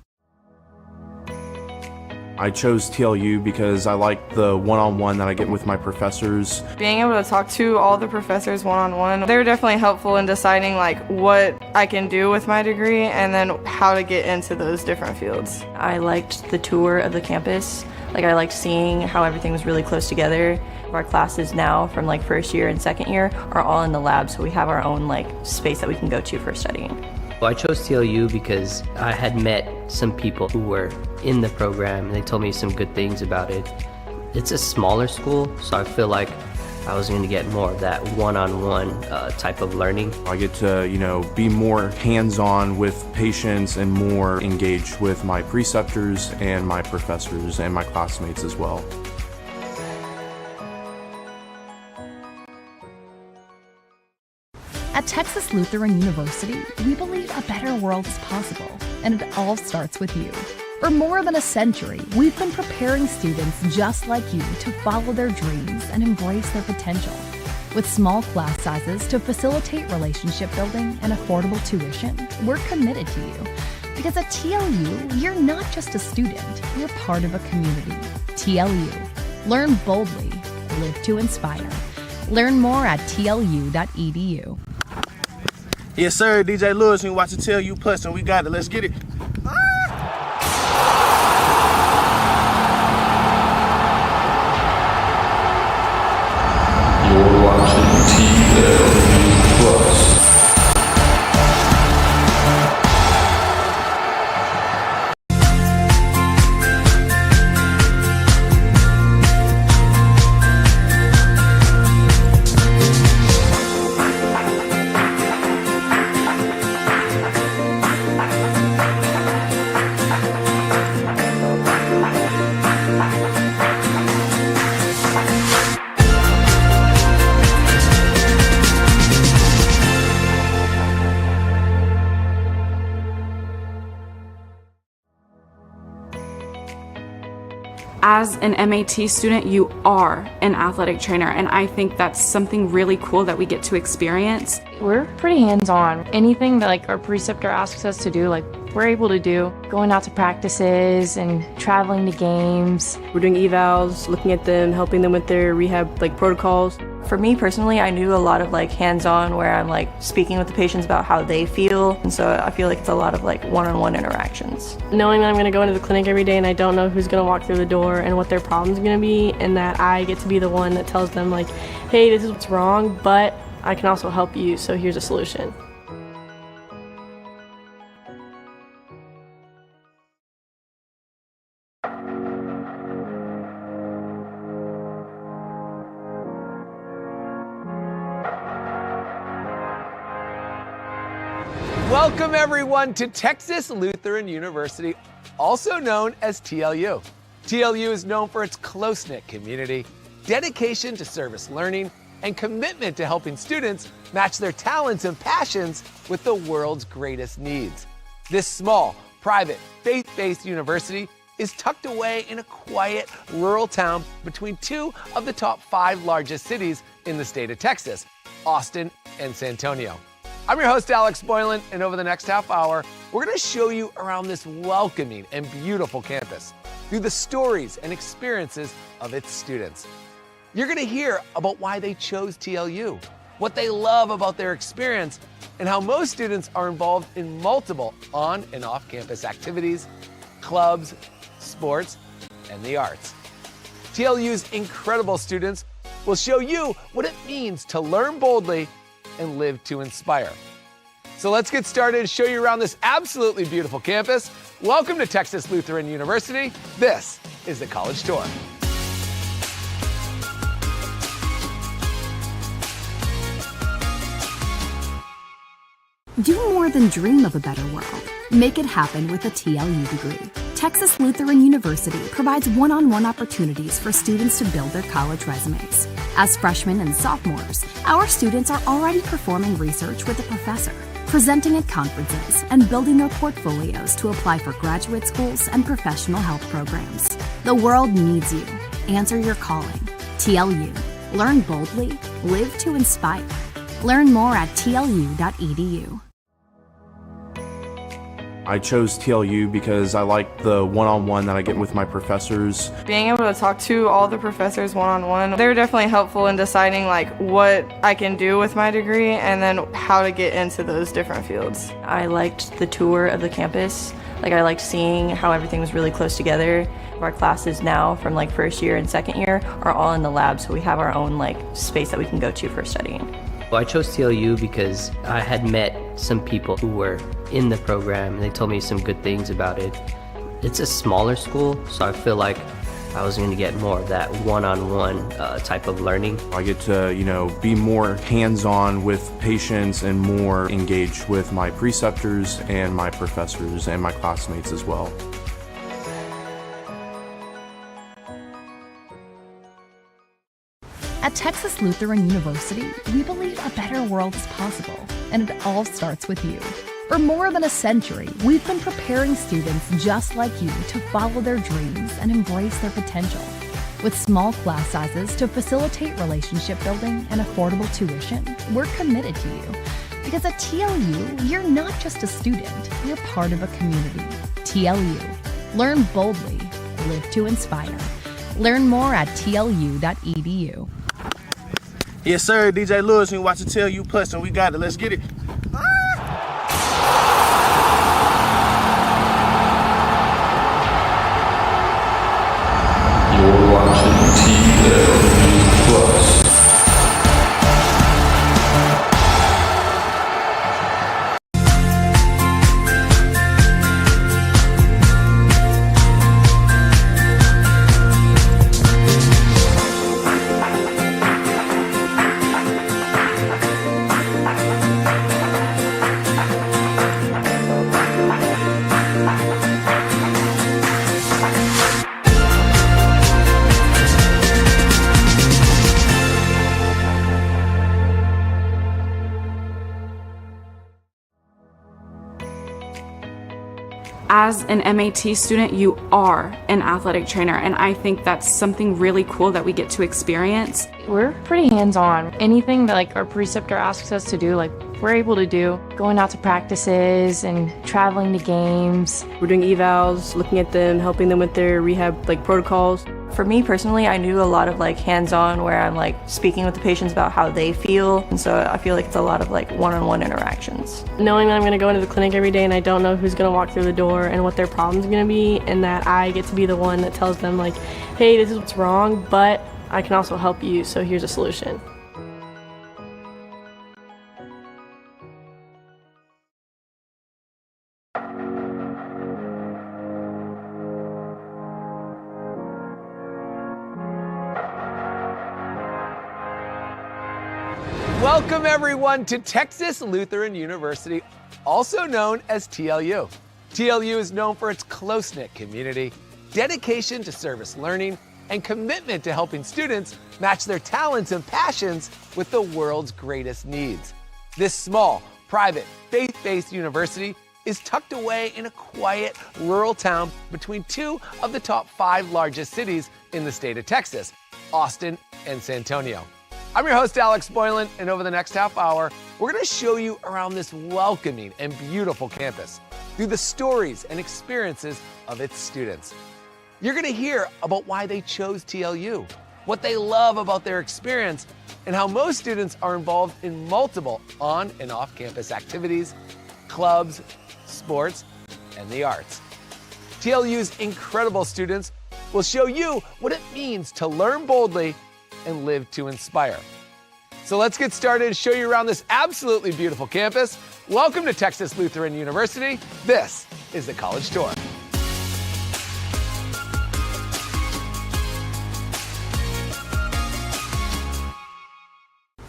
I chose TLU because I like the one-on-one that I get with my professors. Being able to talk to all the professors one-on-one, they're definitely helpful in deciding like what I can do with my degree and then how to get into those different fields. I liked the tour of the campus. Like I liked seeing how everything was really close together. Our classes now from like first year and second year are all in the lab, so we have our own like space that we can go to for studying. Well, I chose TLU because I had met some people who were in the program and they told me some good things about it. It's a smaller school, so I feel like I was going to get more of that one-on-one type of learning. I get to, be more hands-on with patients and more engaged with my preceptors and my professors and my classmates as well. At Texas Lutheran University, we believe a better world is possible, and it all starts with you. For more than a century, we've been preparing students just like you to follow their dreams and embrace their potential. With small class sizes to facilitate relationship building and affordable tuition, we're committed to you. Because at TLU, you're not just a student, you're part of a community. TLU. Learn boldly. Live to inspire. Learn more at tlu.edu. Yes, sir. DJ Lewis, and watch the TLU Plus, and we got it. Let's get it. You're watching TLU Plus. As an MAT student, you are an athletic trainer, and I think that's something really cool that we get to experience. We're pretty hands-on. Anything that like our preceptor asks us to do, like we're able to do. Going out to practices and traveling to games. We're doing evals, looking at them, helping them with their rehab protocols. For me personally, I do a lot of hands-on where I'm speaking with the patients about how they feel. And so I feel like it's a lot of one-on-one interactions. Knowing that I'm going to go into the clinic every day and I don't know who's going to walk through the door and what their problem's going to be, and that I get to be the one that tells them hey, this is what's wrong, but I can also help you, so here's a solution. Welcome everyone to Texas Lutheran University, also known as TLU. TLU is known for its close-knit community, dedication to service learning, and commitment to helping students match their talents and passions with the world's greatest needs. This small, private, faith-based university is tucked away in a quiet, rural town between two of the top 5 largest cities in the state of Texas, Austin and San Antonio. I'm your host, Alex Boylan, and over the next half hour, we're going to show you around this welcoming and beautiful campus through the stories and experiences of its students. You're going to hear about why they chose TLU, what they love about their experience, and how most students are involved in multiple on and off-campus activities, clubs, sports, and the arts. TLU's incredible students will show you what it means to learn boldly and live to inspire. So let's get started and show you around this absolutely beautiful campus. Welcome to Texas Lutheran University. This is the College Tour. Do more than dream of a better world. Make it happen with a TLU degree. Texas Lutheran University provides one-on-one opportunities for students to build their college resumes. As freshmen and sophomores, our students are already performing research with a professor, presenting at conferences, and building their portfolios to apply for graduate schools and professional health programs. The world needs you. Answer your calling. TLU. Learn boldly. Live to inspire. Learn more at tlu.edu. I chose TLU because I like the one-on-one that I get with my professors. Being able to talk to all the professors one-on-one, they're definitely helpful in deciding what I can do with my degree and then how to get into those different fields. I liked the tour of the campus. I liked seeing how everything was really close together. Our classes now from first year and second year are all in the lab, so we have our own space that we can go to for studying. Well, I chose TLU because I had met some people who were in the program and they told me some good things about it. It's a smaller school, so I feel like I was going to get more of that one-on-one type of learning. I get to, be more hands-on with patients and more engaged with my preceptors and my professors and my classmates as well. At Texas Lutheran University, we believe a better world is possible, and it all starts with you. For more than a century, we've been preparing students just like you to follow their dreams and embrace their potential. With small class sizes to facilitate relationship building and affordable tuition, we're committed to you. Because at TLU, you're not just a student, you're part of a community. TLU. Learn boldly, live to inspire. Learn more at tlu.edu. Yes, sir. DJ Lewis, and watch the TLU Plus, and we got it. Let's get it. as an MAT student, you are an athletic trainer, and I think that's something really cool that we get to experience. We're pretty hands-on. Anything that like our preceptor asks us to do, like we're able to do. Going out to practices and traveling to games. We're doing evals, looking at them, helping them with their rehab like protocols. For me personally, I do a lot of like hands-on where I'm like speaking with the patients about how they feel. And so I feel like it's a lot of like one-on-one interactions. Knowing that I'm going to go into the clinic every day and I don't know who's going to walk through the door and what their problem's going to be, and that I get to be the one that tells them like, hey, this is what's wrong, but I can also help you, so here's a solution. Welcome everyone to Texas Lutheran University, also known as TLU. TLU is known for its close-knit community, dedication to service learning, and commitment to helping students match their talents and passions with the world's greatest needs. This small, private, faith-based university is tucked away in a quiet, rural town between two of the top 5 largest cities in the state of Texas, Austin and San Antonio. I'm your host, Alex Boylan, and over the next half hour, we're gonna show you around this welcoming and beautiful campus through the stories and experiences of its students. You're gonna hear about why they chose TLU, what they love about their experience, and how most students are involved in multiple on and off campus activities, clubs, sports, and the arts. TLU's incredible students will show you what it means to learn boldly and live to inspire. So let's get started and show you around this absolutely beautiful campus. Welcome to Texas Lutheran University. This is the College Tour.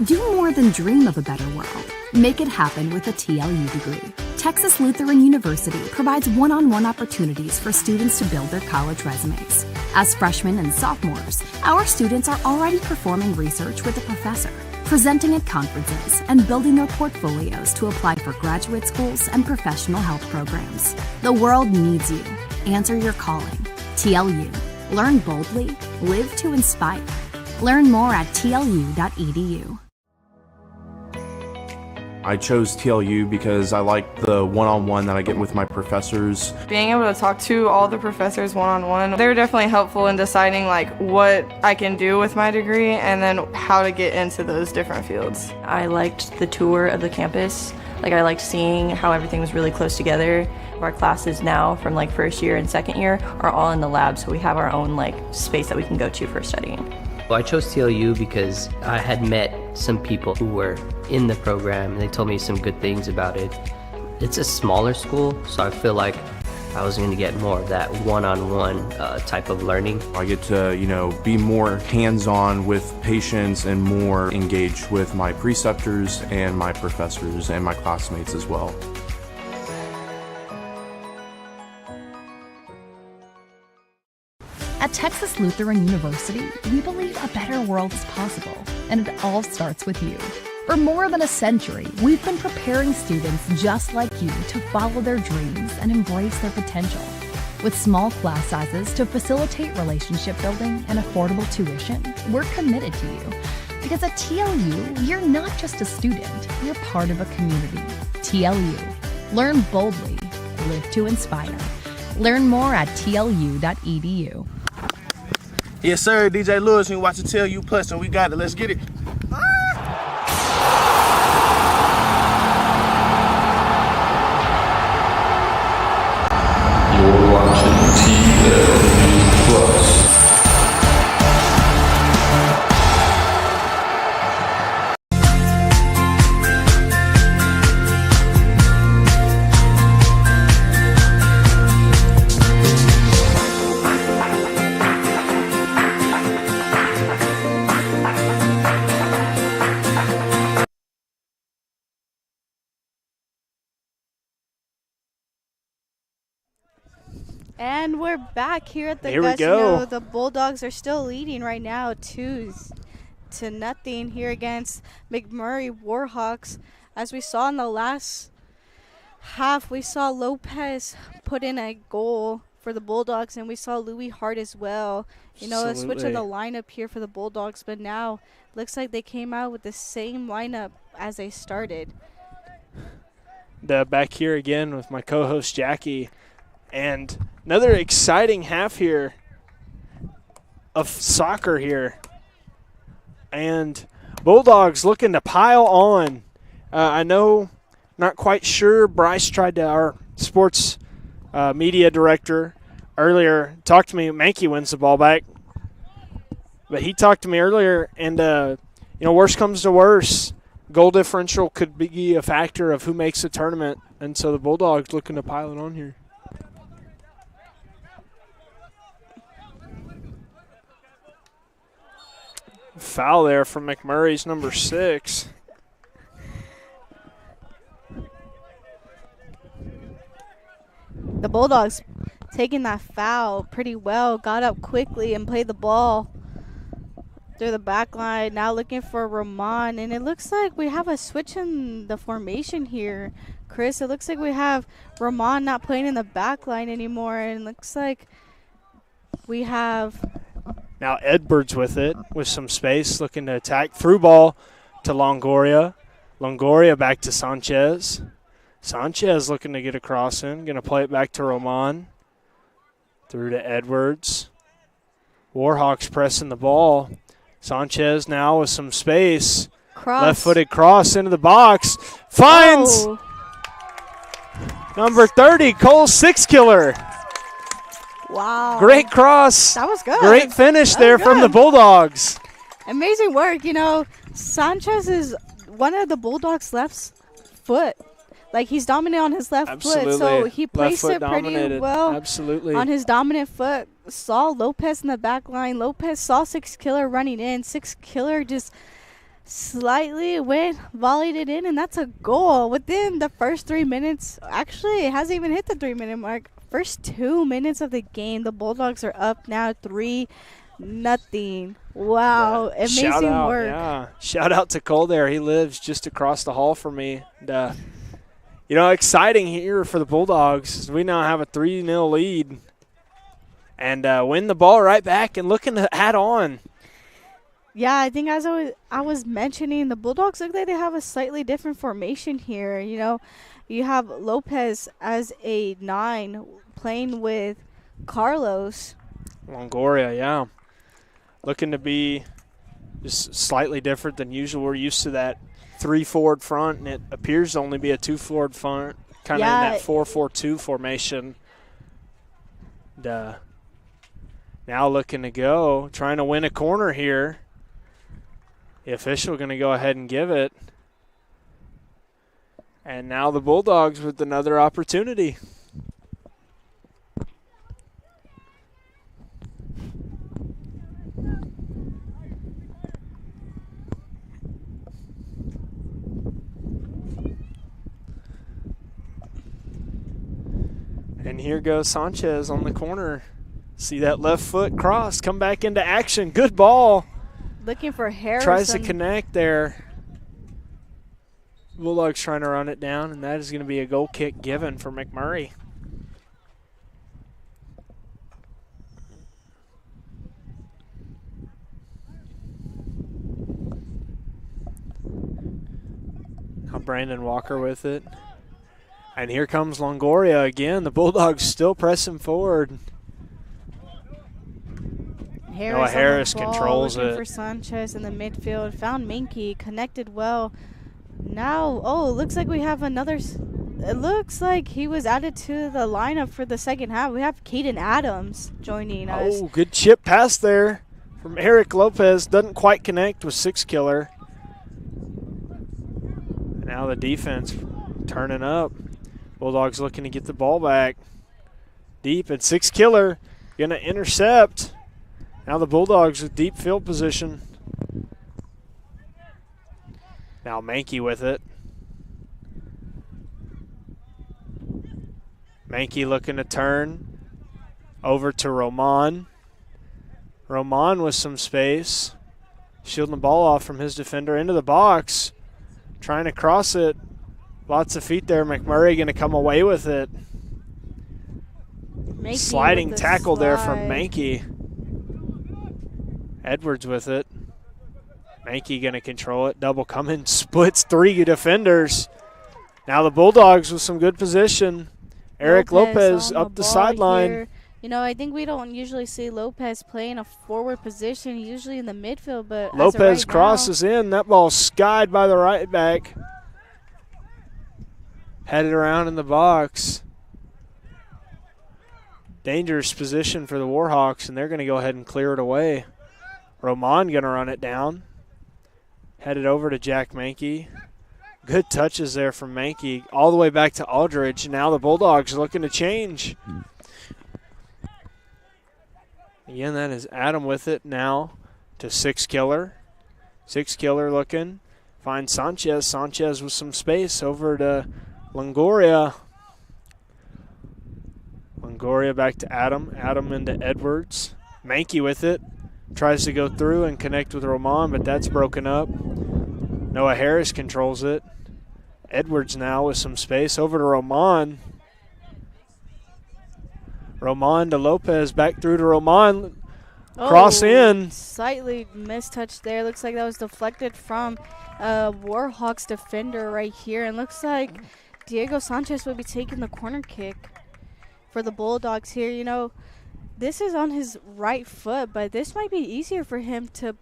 Do more than dream of a better world. Make it happen with a TLU degree. Texas Lutheran University provides one-on-one opportunities for students to build their college resumes. As freshmen and sophomores, our students are already performing research with a professor, presenting at conferences, and building their portfolios to apply for graduate schools and professional health programs. The world needs you. Answer your calling. TLU. Learn boldly. Live to inspire. Learn more at tlu.edu. I chose TLU because I like the one-on-one that I get with my professors. Being able to talk to all the professors one-on-one, they're definitely helpful in deciding like what I can do with my degree and then how to get into those different fields. I liked the tour of the campus. Like I liked seeing how everything was really close together. Our classes now from like first year and second year are all in the lab, so we have our own like space that we can go to for studying. Well, I chose TLU because I had met some people who were in the program and they told me some good things about it. It's a smaller school, so I feel like I was going to get more of that one-on-one type of learning. I get to, be more hands-on with patients and more engaged with my preceptors and my professors and my classmates as well. At Texas Lutheran University, we believe a better world is possible, and it all starts with you. For more than a century, we've been preparing students just like you to follow their dreams and embrace their potential. With small class sizes to facilitate relationship building and affordable tuition, we're committed to you. Because at TLU, you're not just a student, you're part of a community. TLU. Learn boldly. Live to inspire. Learn more at tlu.edu. Yes, sir. DJ Lewis, and watching TLU Plus, and we got it. Let's get it. You're watching TLU Plus. And we're back here at the Here we go. The Bulldogs are still leading right now 2-0 here against McMurry Warhawks. As we saw in the last half, we saw Lopez put in a goal for the Bulldogs, and we saw Louis Hart as well. You know, a switch of the lineup here for the Bulldogs, but now looks like they came out with the same lineup as they started. Back here again with my co-host Jackie, and another exciting half here of soccer here. And Bulldogs looking to pile on. I know, not quite sure. Bryce tried to, our sports media director earlier, talked to me. Mankey wins the ball back. But he talked to me earlier, and, worst comes to worst, goal differential could be a factor of who makes the tournament. And so the Bulldogs looking to pile it on here. Foul there from McMurray's number 6. The Bulldogs taking that foul pretty well, got up quickly and played the ball through the back line. Now looking for Roman, and it looks like we have a switch in the formation here, Chris. It looks like we have Roman not playing in the back line anymore, and it looks like we have now Edwards with it, with some space, looking to attack. Through ball to Longoria. Longoria back to Sanchez. Sanchez looking to get a cross in. Going to play it back to Roman. Through to Edwards. Warhawks pressing the ball. Sanchez now with some space. Left-footed cross into the box. Finds number 30, Cole Sixkiller. Wow. Great cross. That was good. Great finish there from the Bulldogs. Amazing work. You know, Sanchez is one of the Bulldogs' left foot. Like, he's dominant on his left foot, so he placed it pretty well. Absolutely. On his dominant foot. Saw Lopez in the back line. Lopez saw Sixkiller running in. Sixkiller just slightly volleyed it in, and that's a goal within the first 3 minutes. Actually, it hasn't even hit the 3-minute mark. First 2 minutes of the game, the Bulldogs are up now 3-0. Wow, amazing work. Yeah, shout out to Cole there. He lives just across the hall from me. And, exciting here for the Bulldogs. We now have a 3-0 lead. And win the ball right back and looking to add on. Yeah, I think as I was mentioning, the Bulldogs look like they have a slightly different formation here. You know, you have Lopez as a 9 playing with Carlos. Longoria, yeah. Looking to be just slightly different than usual. We're used to that 3 forward front, and it appears to only be a 2 forward front, kind of in that 4-4-2 formation. And, now looking to go, trying to win a corner here. The official going to go ahead and give it. And now the Bulldogs with another opportunity. And here goes Sanchez on the corner. See that left foot cross, come back into action. Good ball. Looking for Harrison. Tries to connect there. Bulldogs trying to run it down, and that is going to be a goal kick given for McMurray. Now Brandon Walker with it. And here comes Longoria again. The Bulldogs still pressing forward. Harris controls looking it. For Sanchez in the midfield. Found Minky. Connected well. Now, looks like we have another. It looks like he was added to the lineup for the second half. We have Caden Adams joining us. Oh, good chip pass there from Eric Lopez. Doesn't quite connect with Sixkiller. Now the defense turning up. Bulldogs looking to get the ball back. Deep, and Sixkiller going to intercept. Now the Bulldogs with deep field position. Now Mankey with it. Mankey looking to turn over to Roman. Roman with some space. Shielding the ball off from his defender into the box. Trying to cross it. Lots of feet there. McMurray going to come away with it. Mankey Sliding with the tackle there from slide. Mankey. Edwards with it. Mankey going to control it. Double coming. Splits 3 defenders. Now the Bulldogs with some good position. Eric Lopez on up the ball sideline. here. You know, I think we don't usually see Lopez play in a forward position, usually in the midfield, but Lopez crosses in. That ball skied by the right back. Headed around in the box. Dangerous position for the Warhawks, and they're going to go ahead and clear it away. Roman going to run it down. Headed over to Jack Mankey. Good touches there from Mankey. All the way back to Aldridge. Now the Bulldogs looking to change. Again, that is Adam with it now to Six Killer. Six Killer looking. Finds Sanchez. Sanchez with some space over to Longoria. Longoria back to Adam. Adam into Edwards. Mankey with it. Tries to go through and connect with Roman, but that's broken up. Noah Harris controls it. Edwards now with some space over to Roman. Roman to Lopez, back through to Roman. Cross in. Slightly mistouched there. Looks like that was deflected from Warhawks defender right here. And looks like Diego Sanchez will be taking the corner kick for the Bulldogs here. You know, this is on his right foot, but this might be easier for him to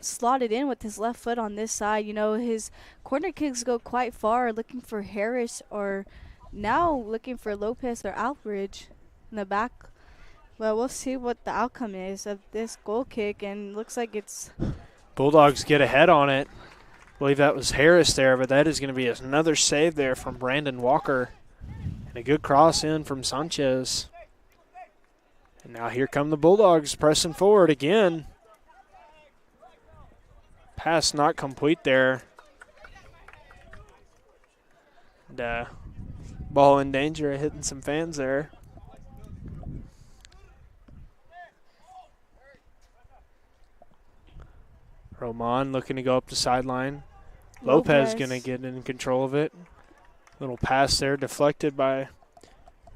slot it in with his left foot on this side. You know, his corner kicks go quite far, looking for Harris or now looking for Lopez or Outridge in the back. Well, we'll see what the outcome is of this goal kick, and looks like it's Bulldogs get ahead on it. I believe that was Harris there, but that is going to be another save there from Brandon Walker. And a good cross in from Sanchez. And now here come the Bulldogs pressing forward again. Pass not complete there. And, ball in danger of hitting some fans there. Roman looking to go up the sideline. Lopez going to get in control of it. Little pass there deflected by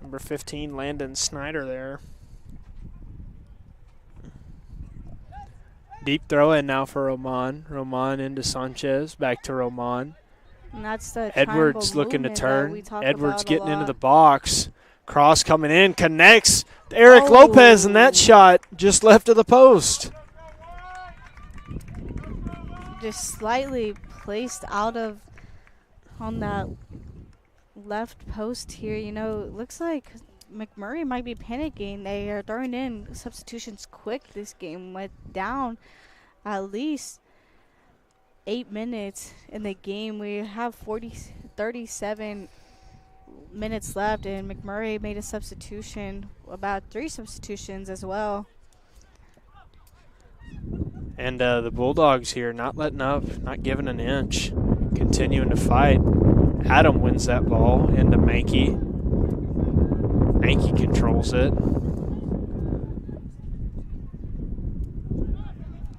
number 15, Landon Snyder there. Deep throw in now for Roman. Roman into Sanchez. Back to Roman. And that's the Edwards looking to turn. Edwards getting into the box. Cross coming in. Connects. Eric Lopez, and that shot just left of the post. just slightly placed out of on that left post here. You know, it looks like McMurry might be panicking. They are throwing in substitutions quick this game. Went down at least 8 minutes in the game. We have 37 minutes left, and McMurray made a substitution, about 3 substitutions as well. And the Bulldogs here not letting up, not giving an inch, continuing to fight. Adam wins that ball into Mankey. Mankey controls it.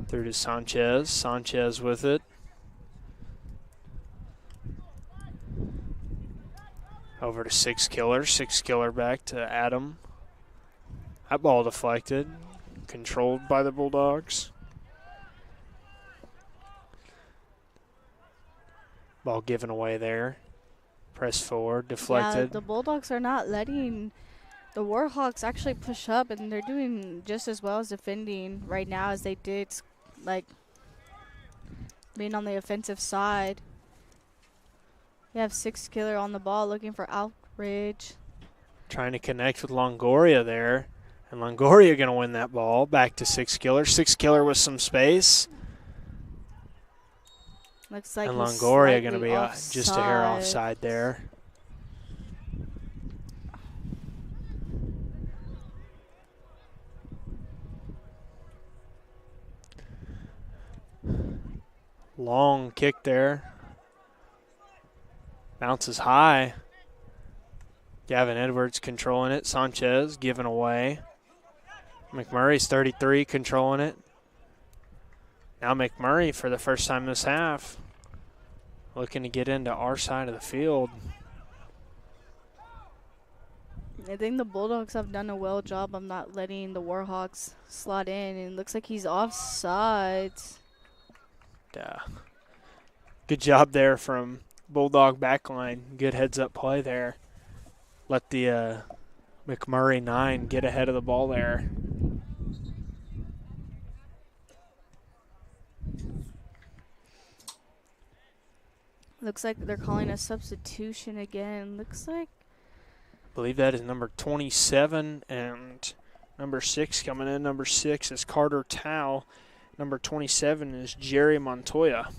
Through to Sanchez. Sanchez with it. Over to Six Killer. Six Killer back to Adam. That ball deflected. Controlled by the Bulldogs. Ball given away there. Press forward, deflected. Yeah, the Bulldogs are not letting the Warhawks actually push up, and they're doing just as well as defending right now as they did, like, being on the offensive side. We have Six Killer on the ball looking for Outridge. Trying to connect with Longoria there. And Longoria going to win that ball. Back to Six Killer. Six Killer with some space. Looks like and Longoria going to be just a hair offside there. Long kick there. Bounces high. Gavin Edwards controlling it. Sanchez giving away. McMurray's 33 controlling it. Now McMurray for the first time this half. looking to get into our side of the field. I think the Bulldogs have done a well job of not letting the Warhawks slot in, and it looks like he's offsides. Good job there from Bulldog backline. Good heads-up play there. Let the McMurry 9 get ahead of the ball there. Looks like they're calling a substitution again. Looks like, I believe that is number 27 and number 6 coming in. Number 6 is Carter Tao. Number 27 is Jerry Montoya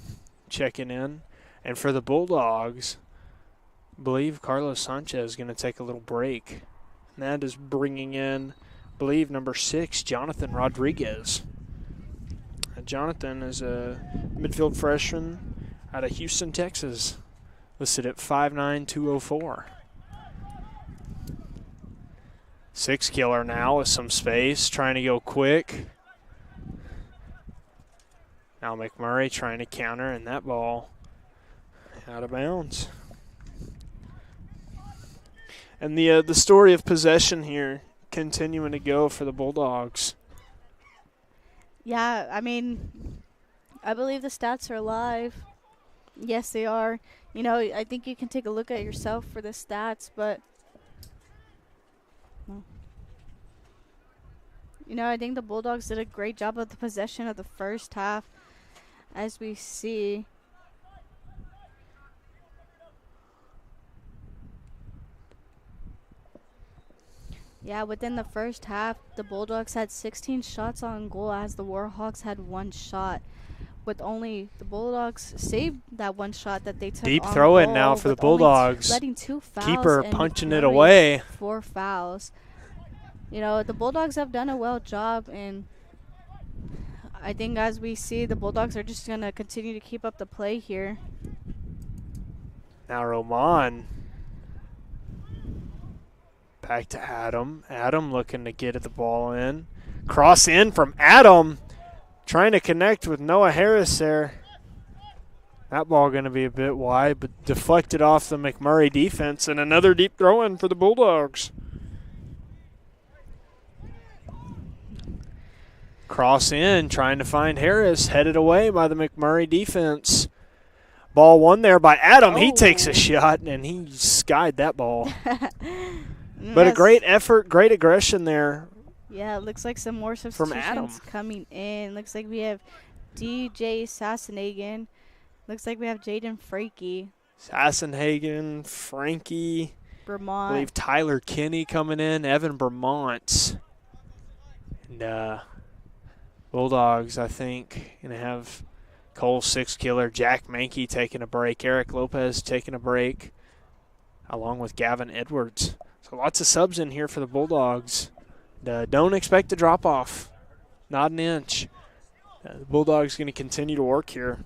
checking in. And for the Bulldogs, I believe Carlos Sanchez is going to take a little break. And that is bringing in, I believe, number 6, Jonathan Rodriguez. Jonathan is a midfield freshman out of Houston, Texas, listed at 5'9", 204. 6-killer now with some space, trying to go quick. Now McMurray trying to counter, and that ball out of bounds. And the story of possession here continuing to go for the Bulldogs. yeah, I mean, I believe the stats are alive. Yes, they are. You know, I think you can take a look at yourself for the stats, but you know, I think the Bulldogs did a great job of the possession of the first half, as we see. Yeah, within the first half, the Bulldogs had 16 shots on goal, as the Warhawks had 1 shot. With only the Bulldogs saved that 1 shot that they took. Deep on throw in goal, now for the with only Bulldogs. letting 2 fouls. Keeper and punching it McMurray away. 4 fouls. You know, the Bulldogs have done a well job, and I think as we see, the Bulldogs are just going to continue to keep up the play here. Now Roman. Back to Adam. Adam looking to get at the ball in. Cross in from Adam. Trying to connect with Noah Harris there. That ball going to be a bit wide, but deflected off the McMurray defense, and another deep throw in for the Bulldogs. Cross in, trying to find Harris, headed away by the McMurray defense. Ball won there by Adam. He takes a shot, and he skied that ball. But a great effort, great aggression there. Yeah, it looks like some more substitutions coming in. Looks like we have DJ Sassenhagen. Looks like we have Jaden Frankie. Sassenhagen, Frankie. Vermont. I believe Tyler Kinney coming in. Evan Vermont. And Bulldogs, I think, going to have Cole 6-killer, Jack Mankey taking a break, Eric Lopez taking a break, along with Gavin Edwards. So lots of subs in here for the Bulldogs. Don't expect a drop-off. Not an inch. The Bulldogs going to continue to work here.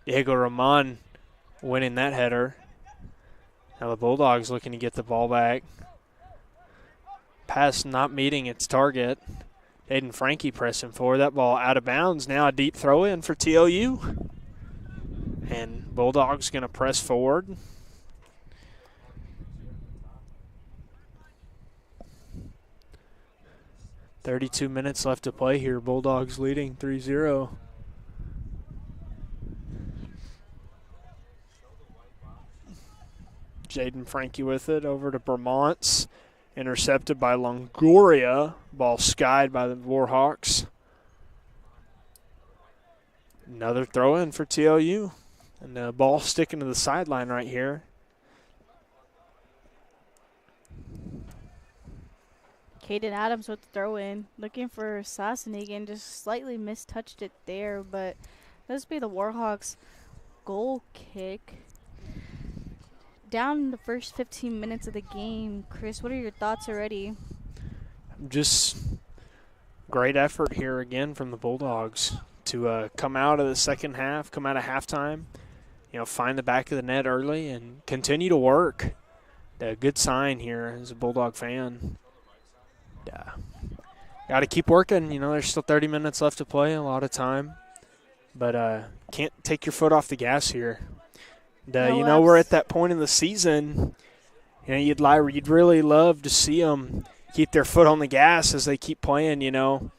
Diego Roman winning that header. Now the Bulldogs looking to get the ball back. Pass not meeting its target. Aiden Frankie pressing forward. That ball out of bounds. Now a deep throw in for TLU. And Bulldogs going to press forward. .32 minutes left to play here. Bulldogs leading 3-0. Jaden Frankie with it over to Vermont's. Intercepted by Longoria. Ball skied by the Warhawks. Another throw in for TLU. And the ball sticking to the sideline right here. Caden Adams with the throw in. Looking for Sassenhagen. Just slightly mistouched it there, but this will be the Warhawks' goal kick. Down in the first 15 minutes of the game, Chris, what are your thoughts already? Just great effort here again from the Bulldogs to come out of the second half, come out of halftime, find the back of the net early and continue to work. A good sign here as a Bulldog fan. Got to keep working. You know, there's still 30 minutes left to play, a lot of time. But can't take your foot off the gas here. And, we're at that point in the season. You know, you'd really love to see them keep their foot on the gas as they keep playing, you know.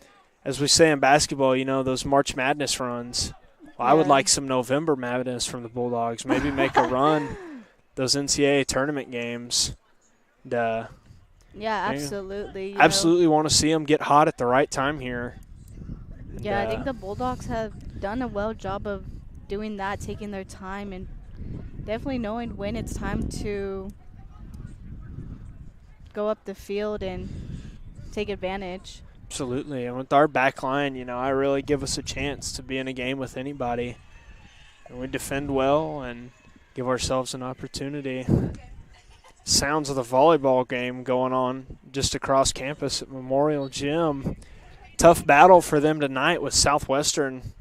As we say in basketball, you know, those March Madness runs. Well, I would like some November Madness from the Bulldogs. Maybe make a run, those NCAA tournament games. And, yeah, absolutely. Absolutely want to see them get hot at the right time here. Yeah, I think the Bulldogs have done a well job of doing that, taking their time, and definitely knowing when it's time to go up the field and take advantage. Absolutely. And with our back line, you know, I really give us a chance to be in a game with anybody. And we defend well and give ourselves an opportunity. Sounds of the volleyball game going on just across campus at Memorial Gym. Tough battle for them tonight with Southwestern.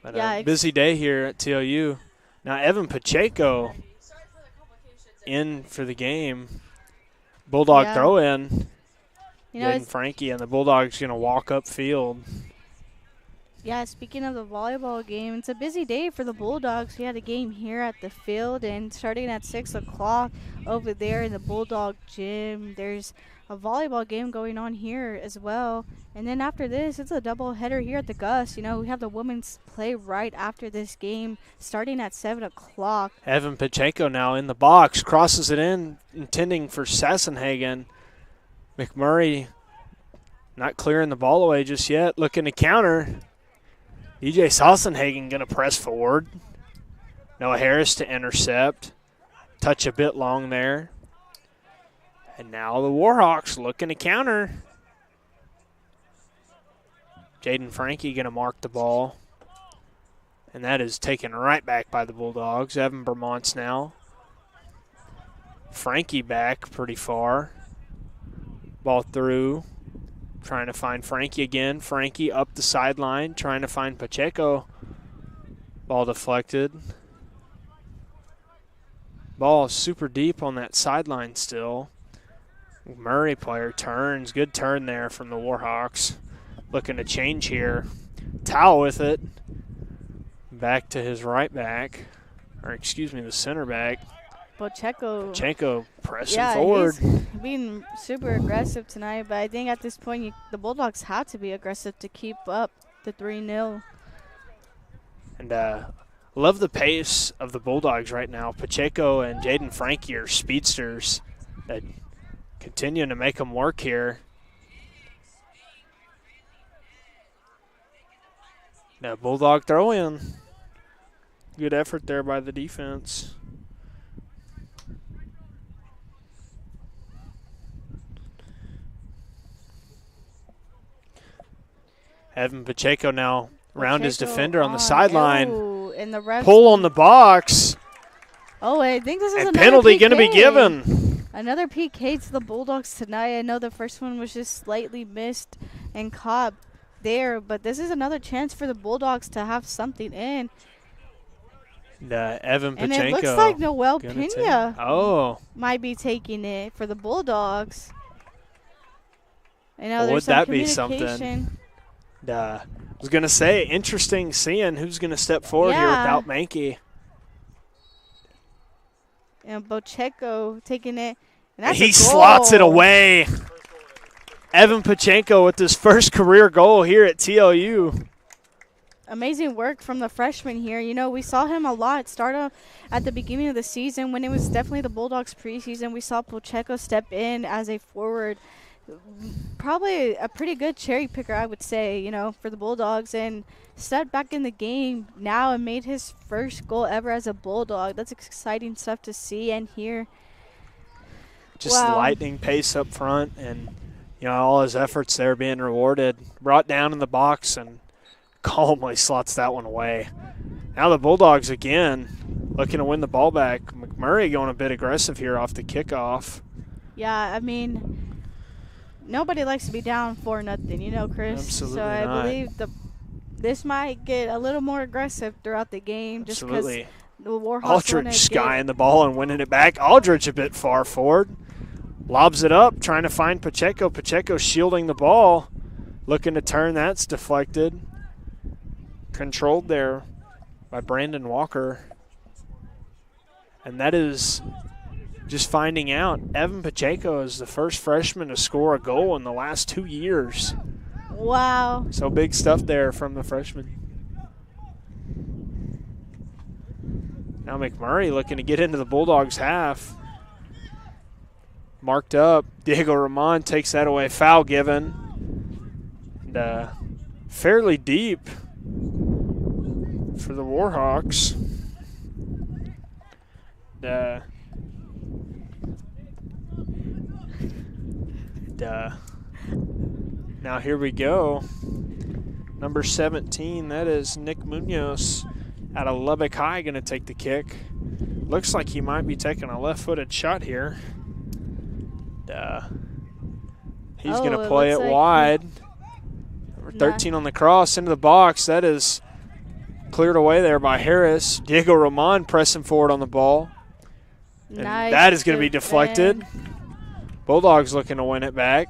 But a busy day here at TLU. Now Evan Pacheco in for the game. Bulldog throw in. Jaden Frankie, and the Bulldogs going to walk up field. Yeah, speaking of the volleyball game, it's a busy day for the Bulldogs. We had a game here at the field, and starting at 6 o'clock over there in the Bulldog gym, there's a volleyball game going on here as well. And then after this, it's a double header here at the Gus. You know, we have the women's play right after this game, starting at 7 o'clock. Evan Pacheco now in the box, crosses it in, intending for Sassenhagen. McMurray not clearing the ball away just yet, looking to counter. DJ Sassenhagen going to press forward. Noah Harris to intercept. Touch a bit long there. And now the Warhawks looking to counter. Jaden Frankie going to mark the ball. And that is taken right back by the Bulldogs. Evan Vermont's now. Frankie back pretty far. Ball through. Trying to find Frankie again. Frankie up the sideline, trying to find Pacheco. Ball deflected. Ball super deep on that sideline still. Murray player turns. Good turn there from the Warhawks. Looking to change here. Towel with it. Back to his right back. Or excuse me, the center back. Pacheco pressing forward. He's being super aggressive tonight, but I think at this point the Bulldogs have to be aggressive to keep up the 3-0. And love the pace of the Bulldogs right now. Pacheco and Jaden Frankie are speedsters that continuing to make them work here. Now Bulldog throw in. Good effort there by the defense. Evan Pacheco now round his defender on the sideline. And the refs pull on the box. Oh, I think this is and another penalty PK. going to be given. Another PK to the Bulldogs tonight. I know the first one was just slightly missed and caught there, but this is another chance for the Bulldogs to have something in. Evan Pacheco. And it looks like Noel Pena might be taking it for the Bulldogs. I know would that be something? I was going to say, interesting seeing who's going to step forward here without Mankey. And Pacheco taking it. And that's he slots it away. Evan Pacheco with his first career goal here at TLU. Amazing work from the freshman here. You know, we saw him a lot start at the beginning of the season when it was definitely the Bulldogs preseason. We saw Pacheco step in as a forward. Probably a pretty good cherry picker, I would say, you know, for the Bulldogs, and stepped back in the game now and made his first goal ever as a Bulldog. That's exciting stuff to see and hear. Just lightning pace up front, and, you know, all his efforts there being rewarded. Brought down in the box and calmly slots that one away. Now the Bulldogs again looking to win the ball back. McMurray going a bit aggressive here off the kickoff. Yeah, I mean, nobody likes to be down 4-0, you know, Chris. Absolutely so I not. believe this might get a little more aggressive throughout the game. Absolutely. Just because the Warhawks Aldridge skying the ball and winning it back. Aldridge a bit far forward. Lobs it up, trying to find Pacheco. Pacheco shielding the ball. Looking to turn, that's deflected. Controlled there by Brandon Walker. And that is just finding out Evan Pacheco is the first freshman to score a goal in the last 2 years. Wow. So big stuff there from the freshman. Now McMurray looking to get into the Bulldogs' half. Marked up. Diego Ramon takes that away. Foul given. And fairly deep for the Warhawks. Now here we go. Number 17, that is Nick Munoz out of Lubbock High, going to take the kick. Looks like he might be taking a left-footed shot here. He's going to play it wide. Number 13 on the cross into the box. That is cleared away there by Harris. Diego Ramon pressing forward on the ball. And that is going to be deflected. Bulldogs looking to win it back.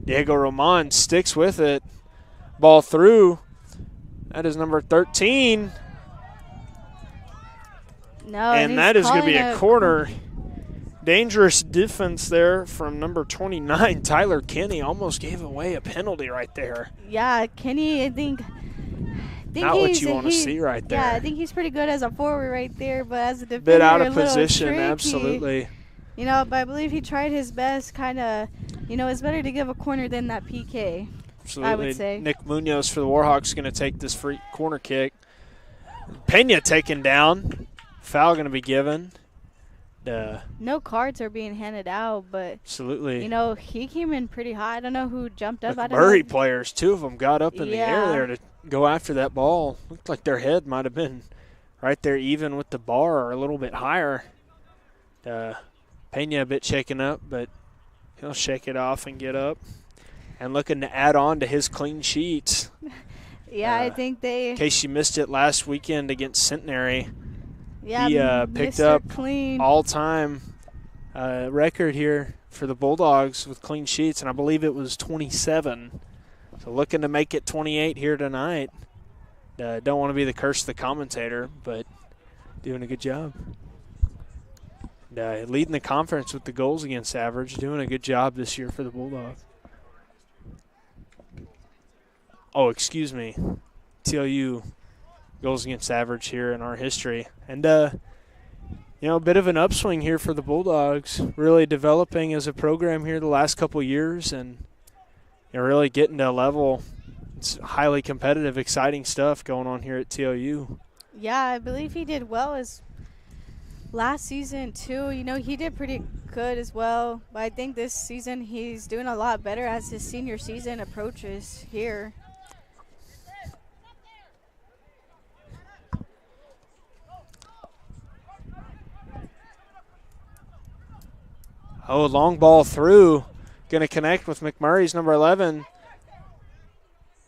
Diego Ramon sticks with it. Ball through. That is number 13. And that is going to be a corner. Dangerous defense there from number 29, Tyler Kinney. Almost gave away a penalty right there. Yeah, Kinney, I think not what you want to see right there. Yeah, I think he's pretty good as a forward right there, but as a defender, bit out of a little position, tricky. absolutely. You know, but I believe he tried his best, kind of, you know, it's better to give a corner than that PK. Absolutely. I would say. Nick Munoz for the Warhawks going to take this free corner kick. Pena taken down. Foul going to be given. No cards are being handed out, but absolutely. You know, he came in pretty high. I don't know who jumped up. McMurry players, 2 of them got up in the air there to go after that ball. Looked like their head might have been right there even with the bar or a little bit higher. Pena a bit shaken up, but he'll shake it off and get up. And looking to add on to his clean sheets. Yeah, I think they. In case you missed it last weekend against Centenary. Yeah, he picked Mr. up clean. all-time record here for the Bulldogs with clean sheets, and I believe it was 27. So looking to make it 28 here tonight. Don't want to be the curse of the commentator, but doing a good job. Leading the conference with the goals against average, doing a good job this year for the Bulldogs. Oh, excuse me. TLU goals against average here in our history. And, you know, a bit of an upswing here for the Bulldogs, really developing as a program here the last couple years and you know, really getting to a level. It's highly competitive, exciting stuff going on here at TLU. Yeah, I believe he did well as last season, too. You know, he did pretty good as well. But I think this season he's doing a lot better as his senior season approaches here. Oh, long ball through. Going to connect with McMurray's number 11.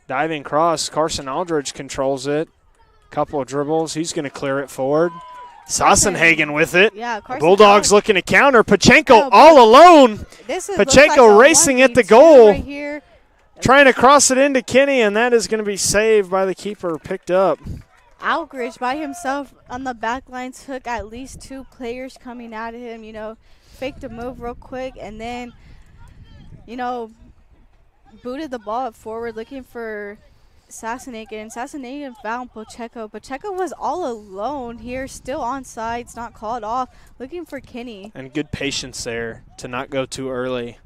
Diving cross. Carson Aldridge controls it. Couple of dribbles. He's going to clear it forward. Sassenhagen with it. Yeah, Bulldogs looking to counter. Pacheco all alone. Pacheco like racing at the goal. Right here. Trying to cross it into Kinney, and that is going to be saved by the keeper. Picked up. Aldridge by himself on the back line took at least 2 players coming at him, you know. Faked a move real quick and then, you know, booted the ball forward looking for Sassenhagen. Sassenhagen found Pacheco. Pacheco was all alone here, still on sides, not called off, looking for Kinney. And good patience there to not go too early.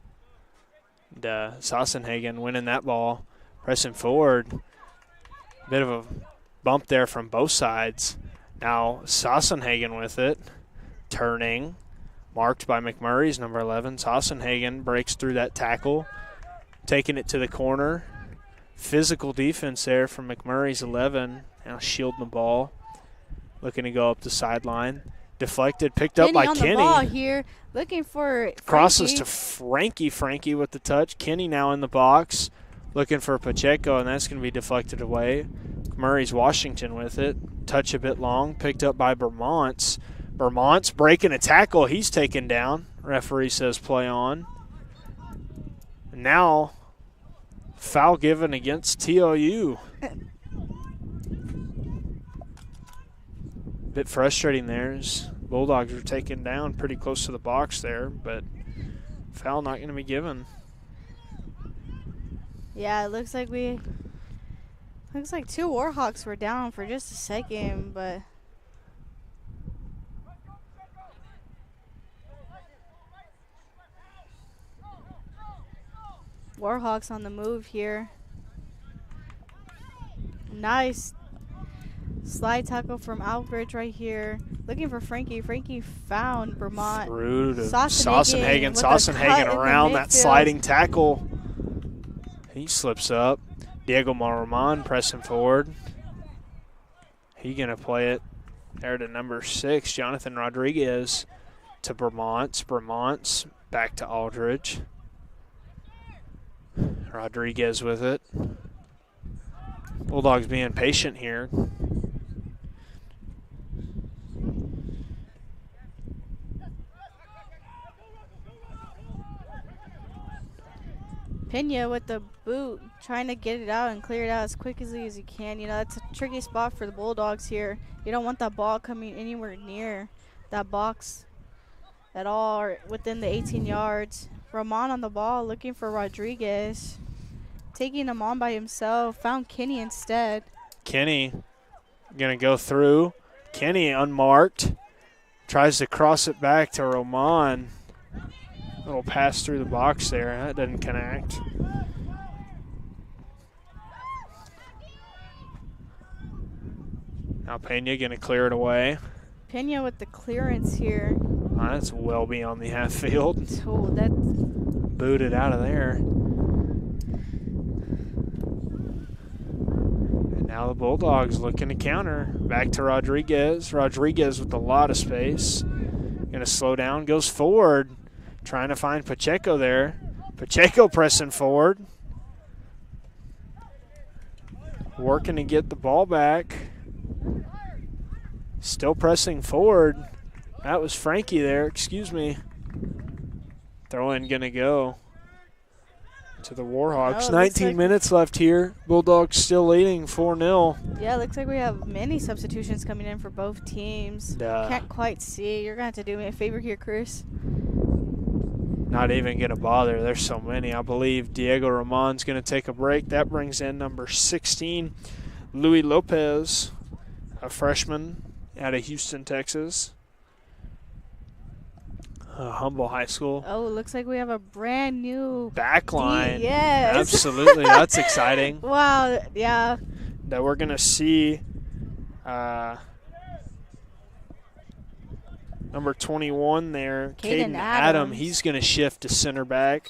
And, Sassenhagen winning that ball, pressing forward. Bit of a bump there from both sides. Now Sassenhagen with it, turning. Marked by McMurray's number 11. Sassenhagen breaks through that tackle, taking it to the corner. Physical defense there from McMurray's 11. Now shielding the ball. Looking to go up the sideline. Deflected, picked up by on Kinney. The ball here, looking for crosses to Frankie. Frankie with the touch. Kinney now in the box, looking for Pacheco, and that's going to be deflected away. McMurray's Washington with it. Touch a bit long, picked up by Vermont's. Vermont's breaking a tackle. He's taken down Referee says play on. Now, foul given against TLU. Bit frustrating there as Bulldogs are taken down pretty close to the box there, but foul not going to be given. Yeah, it looks like two Warhawks were down for just a second, but Warhawks on the move here. Nice slide tackle from Aldridge right here. Looking for Frankie. Frankie found Vermont. Through to Sassenhagen. Sassenhagen around that sliding tackle. He slips up. Diego Marman pressing forward. He going to play it there to number 6, Jonathan Rodriguez, to Vermont's. Vermont's back to Aldridge. Rodriguez with it. Bulldogs being patient here. Pena with the boot, trying to get it out and clear it out as quickly as you can. You know, that's a tricky spot for the Bulldogs here. You don't want that ball coming anywhere near that box at all, or within the 18 yards. Ramon on the ball, looking for Rodriguez. Taking him on by himself. Found Kenny instead. Kenny going to go through. Kenny unmarked. Tries to cross it back to Roman. Little pass through the box there. That doesn't connect. Now Pena going to clear it away. Pena with the clearance here. Oh, that's well beyond the half field. Oh, that booted out of there. And now the Bulldogs looking to counter. Back to Rodriguez. Rodriguez with a lot of space. Going to slow down, goes forward. Trying to find Pacheco there. Pacheco pressing forward. Working to get the ball back. Still pressing forward. That was Frankie there, excuse me. Throw-in going to go to the Warhawks. 19 minutes left here. Bulldogs still leading 4-0. Yeah, looks like we have many substitutions coming in for both teams. Can't quite see. You're going to have to do me a favor here, Chris. Not even going to bother. There's so many. I believe Diego Ramon's going to take a break. That brings in number 16, Louis Lopez, a freshman out of Houston, Texas. Humble High School. Oh, looks like we have a brand new backline. Yes. Absolutely. That's exciting. Wow. Yeah. That we're going to see number 21 there, Caden Adams. He's going to shift to center back,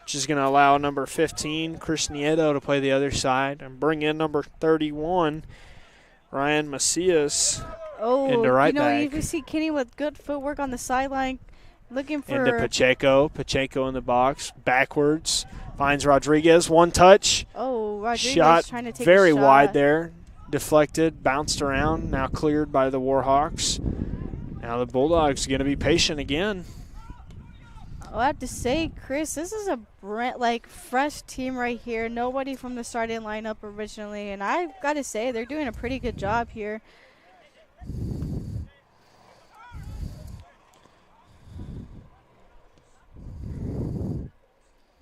which is going to allow number 15, Chris Nieto, to play the other side and bring in number 31, Ryan Macias, into right back. You can see Kenny with good footwork on the sideline, looking for into Pacheco. Pacheco in the box, backwards, finds Rodriguez, one touch. Oh, Rodriguez shot trying to take very a shot. wide there, deflected, bounced around, now cleared by the Warhawks. Now the Bulldogs going to be patient again. I have to say, Chris, this is a fresh team right here. Nobody from the starting lineup originally, and I've got to say they're doing a pretty good job here.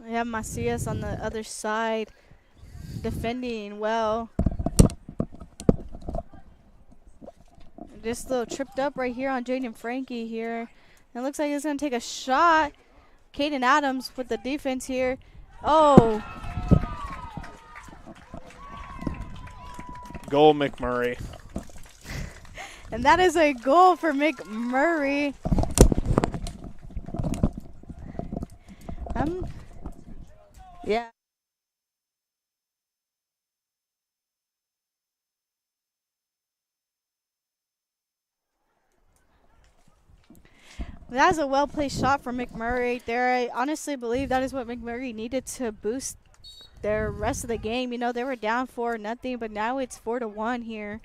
We have Macias on the other side, defending well. Just a little tripped up right here on Jaden Frankie here. It looks like he's going to take a shot. Caden Adams with the defense here. Oh. Goal, McMurray. And that is a goal for McMurray. Yeah. That's a well-placed shot from McMurray there. I honestly believe that is what McMurray needed to boost their rest of the game. You know, they were down 4-0, but now it's 4-1 here.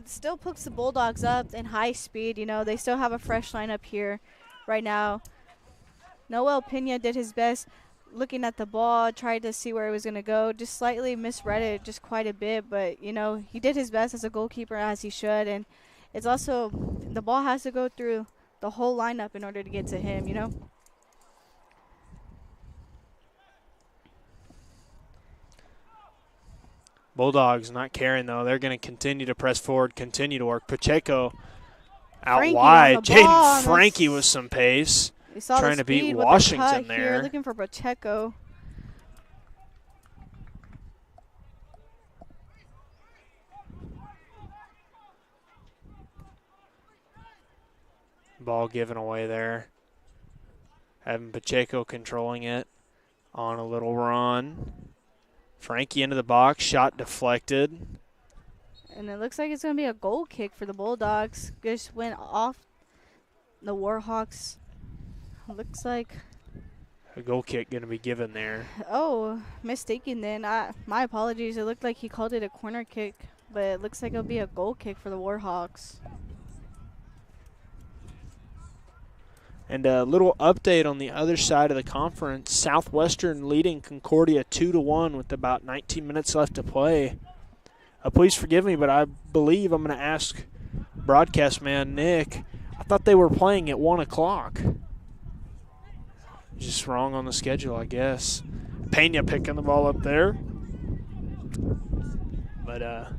still puts the Bulldogs up in high speed. You know, they still have a fresh lineup here right now. Noel Pena did his best looking at the ball, tried to see where it was going to go, just slightly misread it just quite a bit. But, you know, he did his best as a goalkeeper, as he should. And it's also, the ball has to go through the whole lineup in order to get to him, you know. Bulldogs not caring, though. They're going to continue to press forward, continue to work. Pacheco out Frankie wide. on the ball. Jaden Frankie with some pace. We saw trying the to beat speed with Washington the cut there. Here, looking for Pacheco. Ball given away there. Having Pacheco controlling it on a little run. Frankie into the box, shot deflected. And it looks like it's going to be a goal kick for the Bulldogs. Just went off the Warhawks. Looks like A goal kick going to be given there. Oh, mistaken then. My apologies. It looked like he called it a corner kick, but it looks like it'll be a goal kick for the Warhawks. And a little update on the other side of the conference. Southwestern leading Concordia 2-1 with about 19 minutes left to play. Please forgive me, but I believe I'm going to ask broadcast man Nick. I thought they were playing at 1 o'clock. Just wrong on the schedule, I guess. Pena picking the ball up there. But,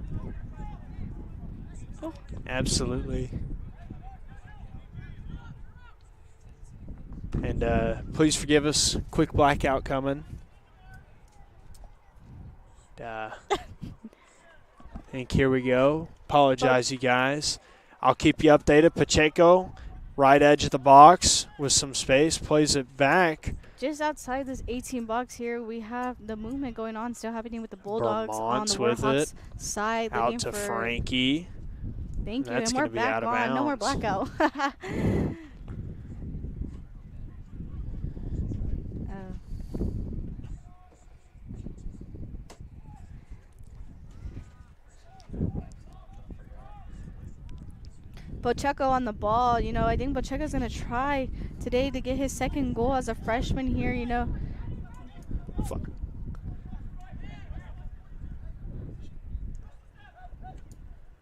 absolutely. And please forgive us. Quick blackout coming. I think here we go. Apologize, you guys. I'll keep you updated. Pacheco, right edge of the box with some space, plays it back. Just outside this 18 box here, we have the movement going on, still happening with the Bulldogs Vermont's on the with Warhawks it. Side. Out to Frankie. Thank you. That's And we're gonna be back out of on. No more bounds. blackout. Pacheco on the ball. You know, I think Pacheco's going to try today to get his second goal as a freshman here, you know. Fuck.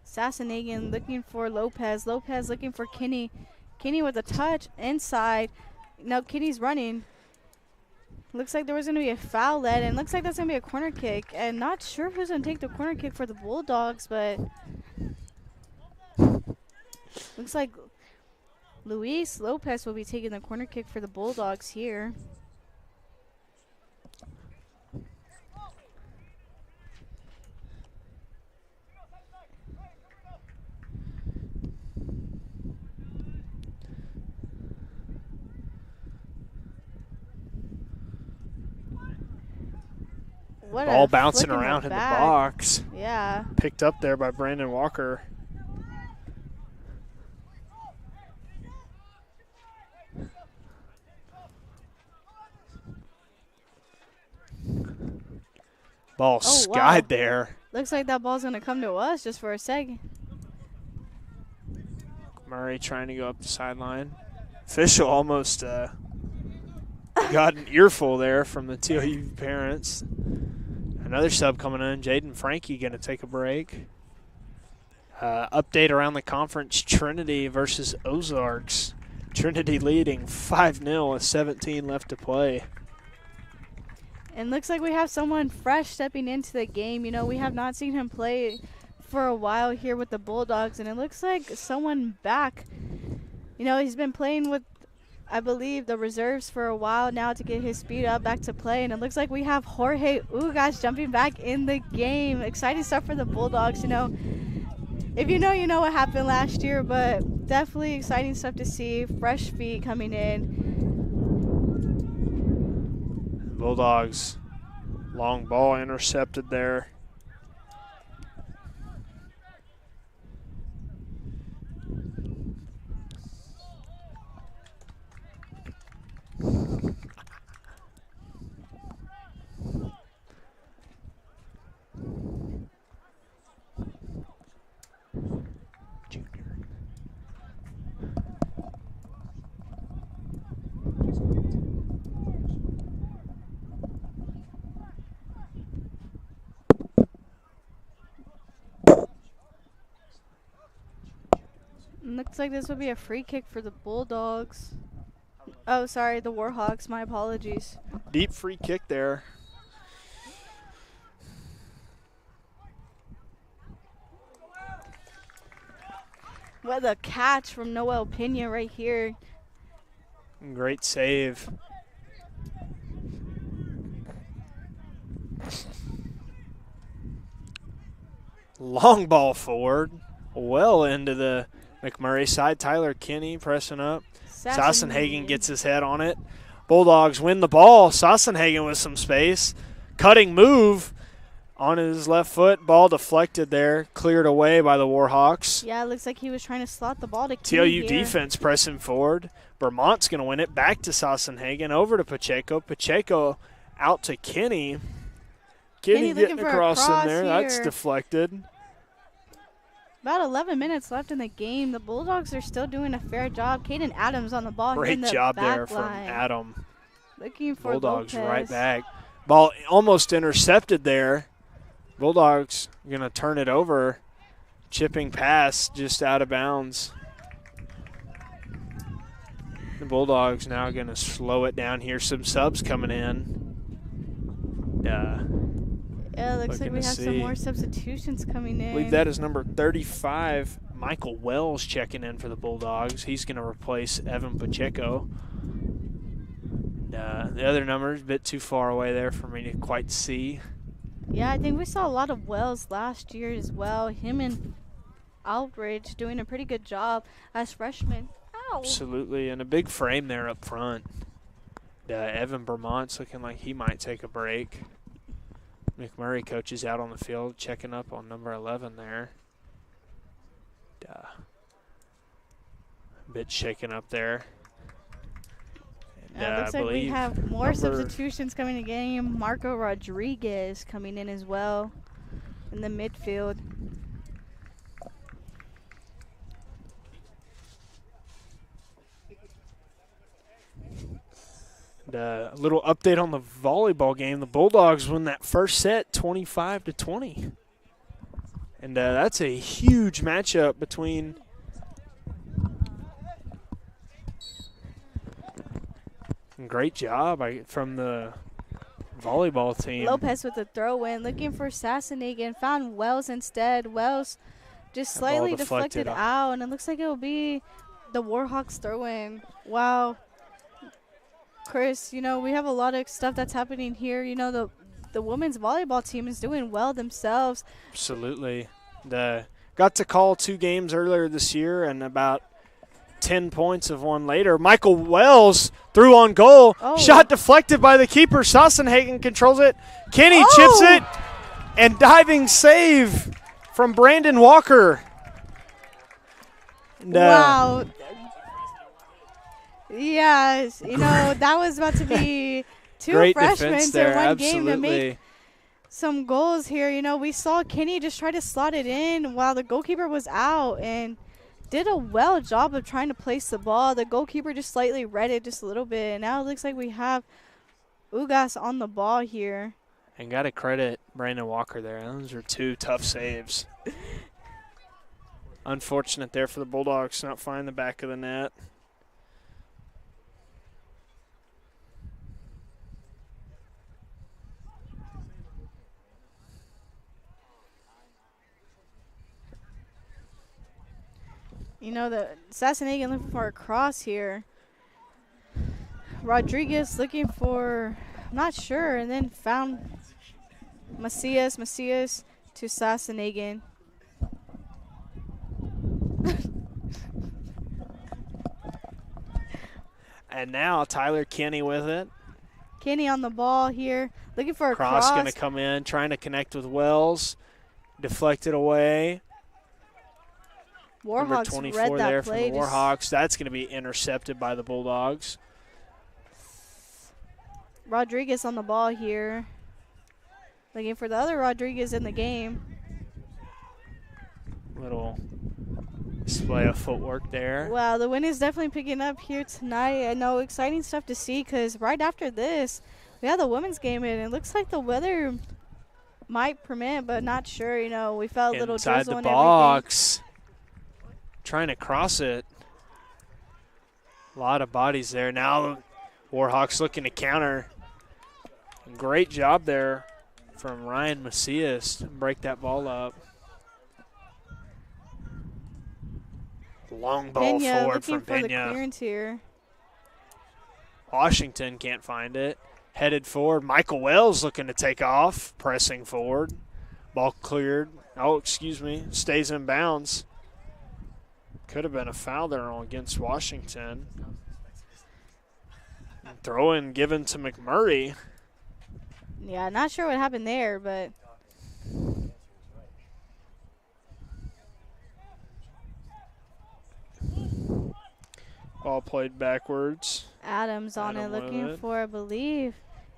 Sassanhagen looking for Lopez. Lopez looking for Kinney. Kinney with a touch inside. Now Kinney's running. Looks like there was going to be a foul led, and looks like that's going to be a corner kick. And not sure who's going to take the corner kick for the Bulldogs, but looks like Luis Lopez will be taking the corner kick for the Bulldogs here. What Ball a bouncing flick around in the back. box. Yeah. Picked up there by Brandon Walker. Ball skied there. Looks like that ball's going to come to us just for a second. Murray trying to go up the sideline. Official almost got an earful there from the TLU parents. Another sub coming in. Jaden Frankie going to take a break. Update around the conference. Trinity versus Ozarks. Trinity leading 5-0 with 17 left to play. And looks like we have someone fresh stepping into the game. You know, we have not seen him play for a while here with the Bulldogs, and it looks like someone back. You know, he's been playing with, I believe, the reserves for a while now to get his speed up back to play, and it looks like we have Jorge Ugas jumping back in the game. Exciting stuff for the Bulldogs, you know. If you know what happened last year, but definitely exciting stuff to see. Fresh feet coming in. Bulldogs, long ball intercepted there. Looks like this would be a free kick for the Bulldogs. Oh, sorry, the Warhawks. My apologies. Deep free kick there. What a catch from Noel Pena right here. Great save. Long ball forward. Well into the McMurray side. Tyler Kinney pressing up. Sassenhagen gets his head on it. Bulldogs win the ball. Sassenhagen with some space. Cutting move on his left foot. Ball deflected there. Cleared away by the Warhawks. Yeah, it looks like he was trying to slot the ball to Kinney TLU here. defense pressing forward. Vermont's going to win it. Back to Sassenhagen. Over to Pacheco. Pacheco out to Kinney. Kinney getting across in there. Here. That's deflected. About 11 minutes left in the game. The Bulldogs are still doing a fair job. Caden Adams on the ball. Great the job back there from line. Adam. Looking for Bulldogs Lopez. right back. Ball almost intercepted there. Bulldogs going to turn it over. Chipping pass just out of bounds. The Bulldogs now going to slow it down here. Some subs coming in. Yeah, it looks like we have some more substitutions coming in. I believe that is number 35, Michael Wells, checking in for the Bulldogs. He's going to replace Evan Pacheco. The other number is a bit too far away there for me to quite see. Yeah, I think we saw a lot of Wells last year as well. Him and Aldridge doing a pretty good job as freshmen. Ow. Absolutely, and a big frame there up front. Evan Vermont's looking like he might take a break. McMurray coaches out on the field, checking up on number 11 there. A bit shaken up there. And, looks like we have more substitutions coming in the game. Marco Rodriguez coming in as well in the midfield. A little update on the volleyball game. The Bulldogs win that first set 25-20. And that's a huge matchup between great job from the volleyball team. Lopez with the throw in, looking for Sassenhagen, found Wells instead. Wells just slightly deflected out, and it looks like it will be the Warhawks throw in. Wow. Chris, you know, we have a lot of stuff that's happening here. You know, the women's volleyball team is doing well themselves. Absolutely. Got to call 2 games earlier this year, and about 10 points of one later. Michael Wells threw on goal. Oh. Shot deflected by the keeper. Sassenhagen controls it. Kenny chips it. And diving save from Brandon Walker. And, wow. Yes, you know, that was about to be 2 freshmen in one game to make some goals here. You know, we saw Kenny just try to slot it in while the goalkeeper was out and did a well job of trying to place the ball. The goalkeeper just slightly read it just a little bit. And now it looks like we have Ugas on the ball here. And got to credit Brandon Walker there. Those are 2 tough saves. Unfortunate there for the Bulldogs not finding the back of the net. You know, the Sassenhagen looking for a cross here. Rodriguez looking for, I'm not sure, and then found Macias to Sassenhagen. And now Tyler Kinney with it. Kinney on the ball here, looking for a cross. Cross going to come in, trying to connect with Wells. Deflected away. Warhawks Number 24 read that there play. from the Warhawks. That's going to be intercepted by the Bulldogs. Rodriguez on the ball here. Looking for the other Rodriguez in the game. Little display of footwork there. Wow, the wind is definitely picking up here tonight. I know, exciting stuff to see because right after this, we have the women's game in. It looks like the weather might permit, but not sure. You know, we felt a little drizzle inside the box. trying to cross it. A lot of bodies there. Now Warhawks looking to counter. Great job there from Ryan Macias to break that ball up. Long ball Pena forward looking from for the Pena. clearance here. Washington can't find it. Headed forward. Michael Wells looking to take off, pressing forward. Ball cleared. Oh, excuse me. Stays in bounds. Could have been a foul there against Washington. Throw in given to McMurray. Yeah, not sure what happened there, but Ball played backwards. Adams on Adam it looking with it. for, I believe.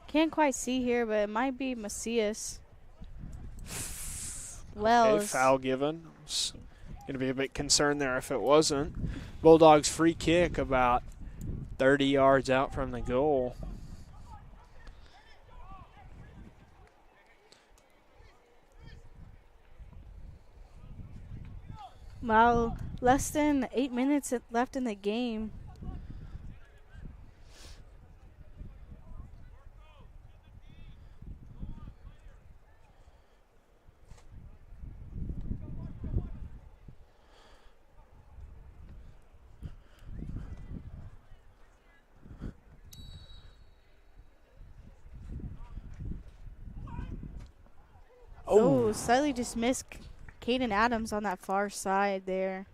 Can't quite see here, but it might be Macias. Wells. Okay, foul given. Going to be a bit concerned there if it wasn't. Bulldogs free kick about 30 yards out from the goal. Wow, less than 8 minutes left in the game. Oh, slightly just missed Caden Adams on that far side there.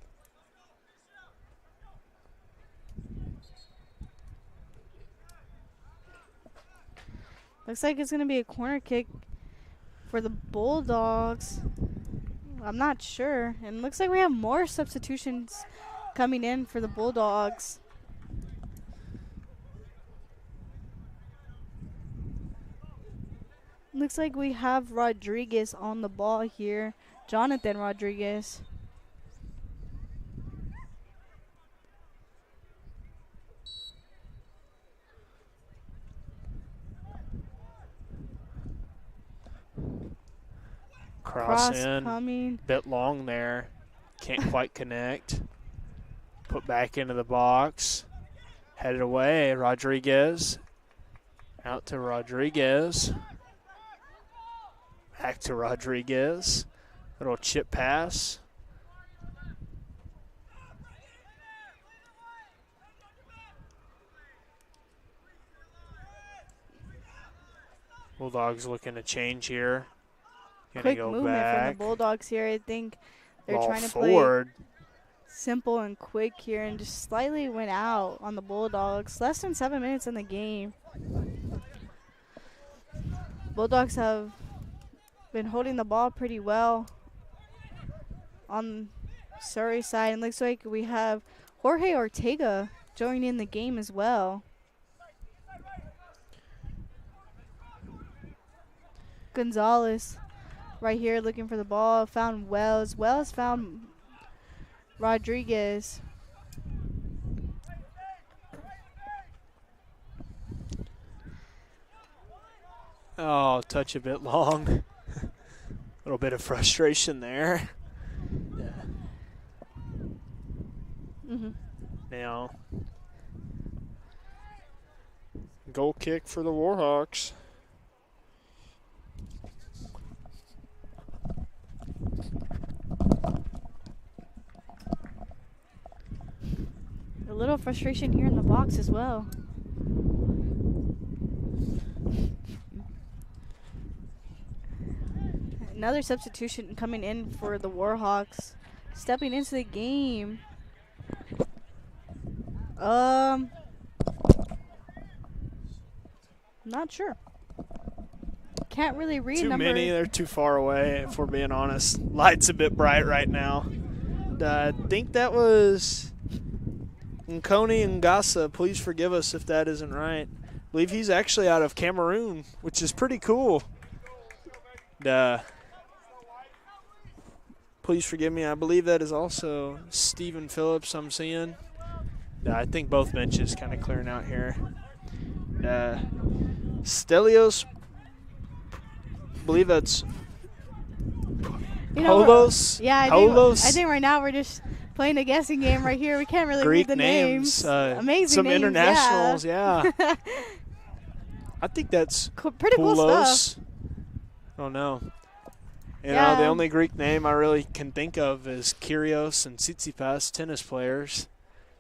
Looks like it's going to be a corner kick for the Bulldogs. I'm not sure. And looks like we have more substitutions coming in for the Bulldogs. Looks like we have Rodriguez on the ball here. Jonathan Rodriguez. Cross in. Coming. Bit long there. Can't quite connect. Put back into the box. Headed away. Rodriguez. Out to Rodriguez. Back to Rodriguez. Little chip pass. Bulldogs looking to change here. Quick go movement back. from the Bulldogs here. I think they're Ball trying to forward. play simple and quick here and just slightly went out on the Bulldogs. Less than 7 minutes in the game. Bulldogs have been holding the ball pretty well on Surrey side, and looks like we have Jorge Ortega joining the game as well. Gonzalez right here looking for the ball, found Wells. Wells found Rodriguez. Oh, touch a bit long. A little bit of frustration there. Now, goal kick for the Warhawks. A little frustration here in the box as well. Another substitution coming in for the Warhawks. Stepping into the game. Not sure. Can't really read Too number. many. They're too far away, if we're being honest. Light's a bit bright right now. I think that was Nkoni Ngasa. Please forgive us if that isn't right. I believe he's actually out of Cameroon, which is pretty cool. Please forgive me. I believe that is also Stephen Phillips I'm seeing. I think both benches kind of clearing out here. Stelios, I believe that's Holos. Yeah, I Holos. think right now we're just Playing a guessing game right here. We can't really Greek read the names. Amazing some names, internationals, yeah. I think that's pretty cool stuff. Oh, no. You know, the only Greek name I really can think of is Kyrgios and Tsitsipas, tennis players,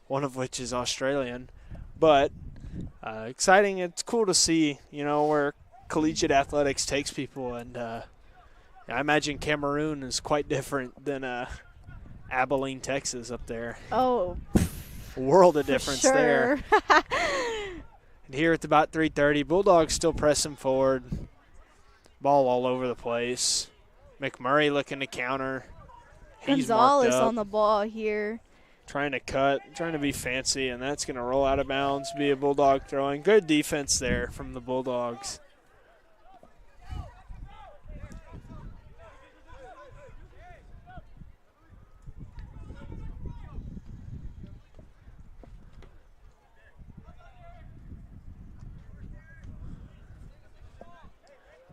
one of which is Australian. But exciting. It's cool to see, you know, where collegiate athletics takes people. And I imagine Cameroon is quite different than Abilene, Texas up there. Oh. A world of difference there. And here at about 3:30, Bulldogs still pressing forward. Ball all over the place. McMurray looking to counter. He's Gonzalez on the ball here. Trying to cut, trying to be fancy, and that's going to roll out of bounds, be a Bulldog throwing. Good defense there from the Bulldogs.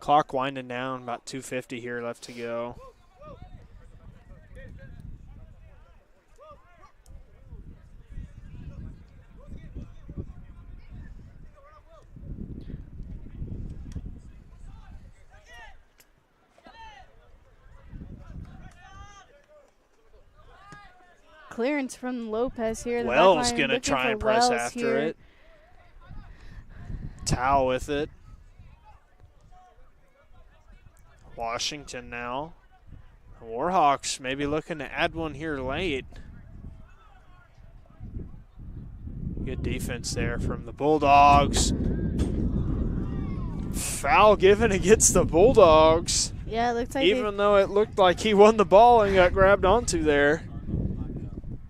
Clock winding down, about 2:50 here left to go. Clearance from Lopez here. Wells going to try and press after it. Towel with it. Washington now. The Warhawks maybe looking to add one here late. Good defense there from the Bulldogs. Foul given against the Bulldogs. Yeah, it looks like even though it looked like he won the ball and got grabbed onto there.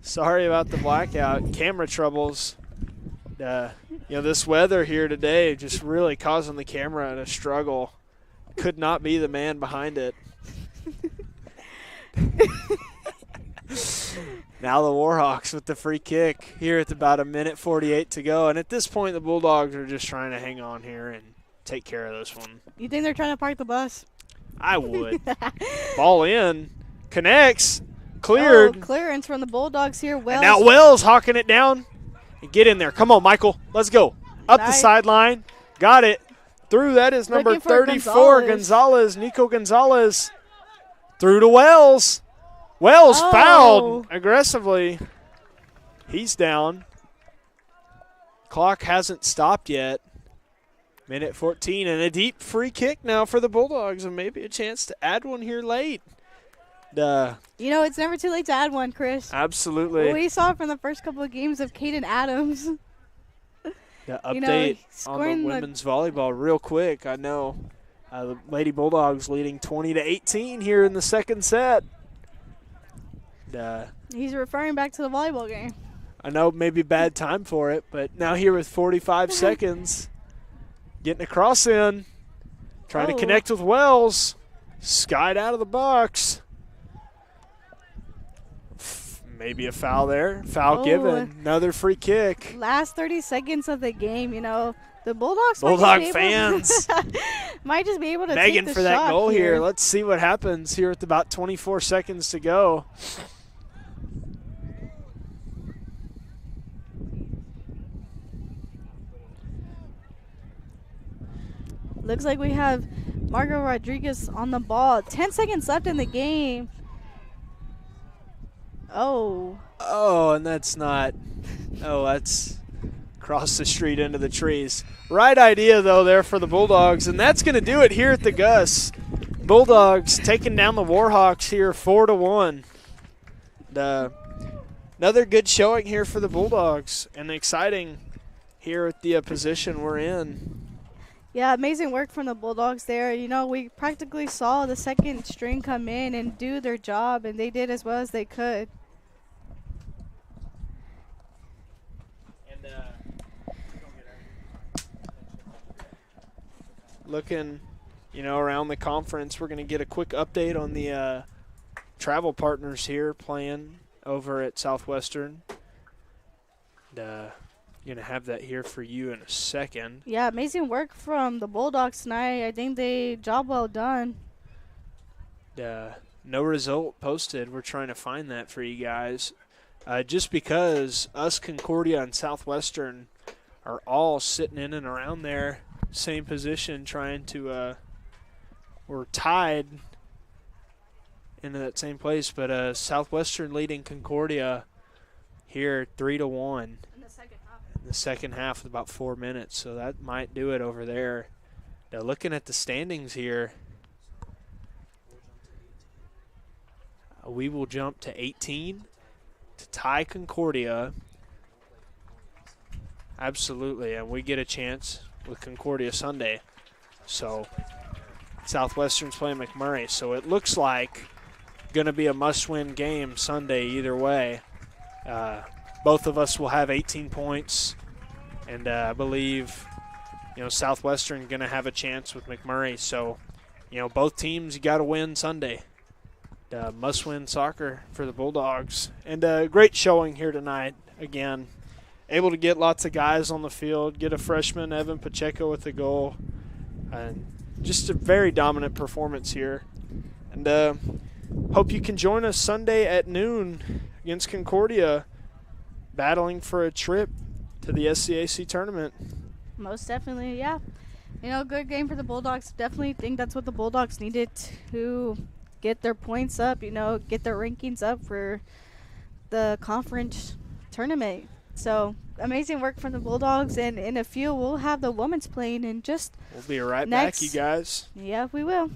Sorry about the blackout. Camera troubles. You know, this weather here today just really causing the camera to struggle. Could not be the man behind it. Now the Warhawks with the free kick here at about 1:48 to go. And at this point, the Bulldogs are just trying to hang on here and take care of this one. You think they're trying to park the bus? I would. Ball in. Connects. Cleared. Oh, clearance from the Bulldogs here. Wells. And now Wells hawking it down. And get in there. Come on, Michael. Let's go. Up the sideline. Got it. Through. That is number 34, Gonzalez. Nico Gonzalez. Through to Wells. Wells fouled aggressively. He's down. Clock hasn't stopped yet. 1:14 and a deep free kick now for the Bulldogs, and maybe a chance to add one here late. You know, it's never too late to add one, Chris. Absolutely. We saw it from the first couple of games of Caden Adams. The update on the women's volleyball real quick. I know the Lady Bulldogs leading 20-18 here in the second set. He's referring back to the volleyball game. I know maybe bad time for it, but now here with 45 seconds, getting a cross in, trying to connect with Wells, skied out of the box. Maybe a foul there. Foul given. Another free kick. Last 30 seconds of the game, you know. The Bulldogs fans might just be able to begging take the for that shot goal here. Let's see what happens here with about 24 seconds to go. Looks like we have Margot Rodriguez on the ball. 10 seconds left in the game. Oh, and that's not. Oh, that's across the street into the trees. Right idea, though, there for the Bulldogs, and that's going to do it here at the Gus. Bulldogs taking down the Warhawks here 4-1. Another good showing here for the Bulldogs, and exciting here at the position we're in. Yeah, amazing work from the Bulldogs there. You know, we practically saw the second string come in and do their job, and they did as well as they could. Looking, you know, around the conference, we're going to get a quick update on the travel partners here playing over at Southwestern. Going to have that here for you in a second. Yeah, amazing work from the Bulldogs tonight. I think job well done. No result posted. We're trying to find that for you guys. just because us, Concordia, and Southwestern are all sitting in and around there, same position, trying to we're tied into that same place, but Southwestern leading Concordia here 3-1 in the second half with about 4 minutes, so that might do it over there. Now looking at the standings here, we will jump to 18 to tie Concordia. Absolutely, and we get a chance with Concordia Sunday. So Southwestern's playing McMurray, so it looks like going to be a must-win game Sunday either way. Both of us will have 18 points, and I believe, Southwestern going to have a chance with McMurray. So, both teams, you got to win Sunday. Must-win soccer for the Bulldogs. And a great showing here tonight. Again, able to get lots of guys on the field, get a freshman, Evan Pacheco, with the goal. And just a very dominant performance here. And hope you can join us Sunday at noon against Concordia, battling for a trip to the SCAC tournament. Most definitely, yeah. Good game for the Bulldogs. Definitely think that's what the Bulldogs needed to get their points up, get their rankings up for the conference tournament. So, amazing work from the Bulldogs, and in a few, we'll have the women's playing in just We'll be right back, you guys. Yeah, we will.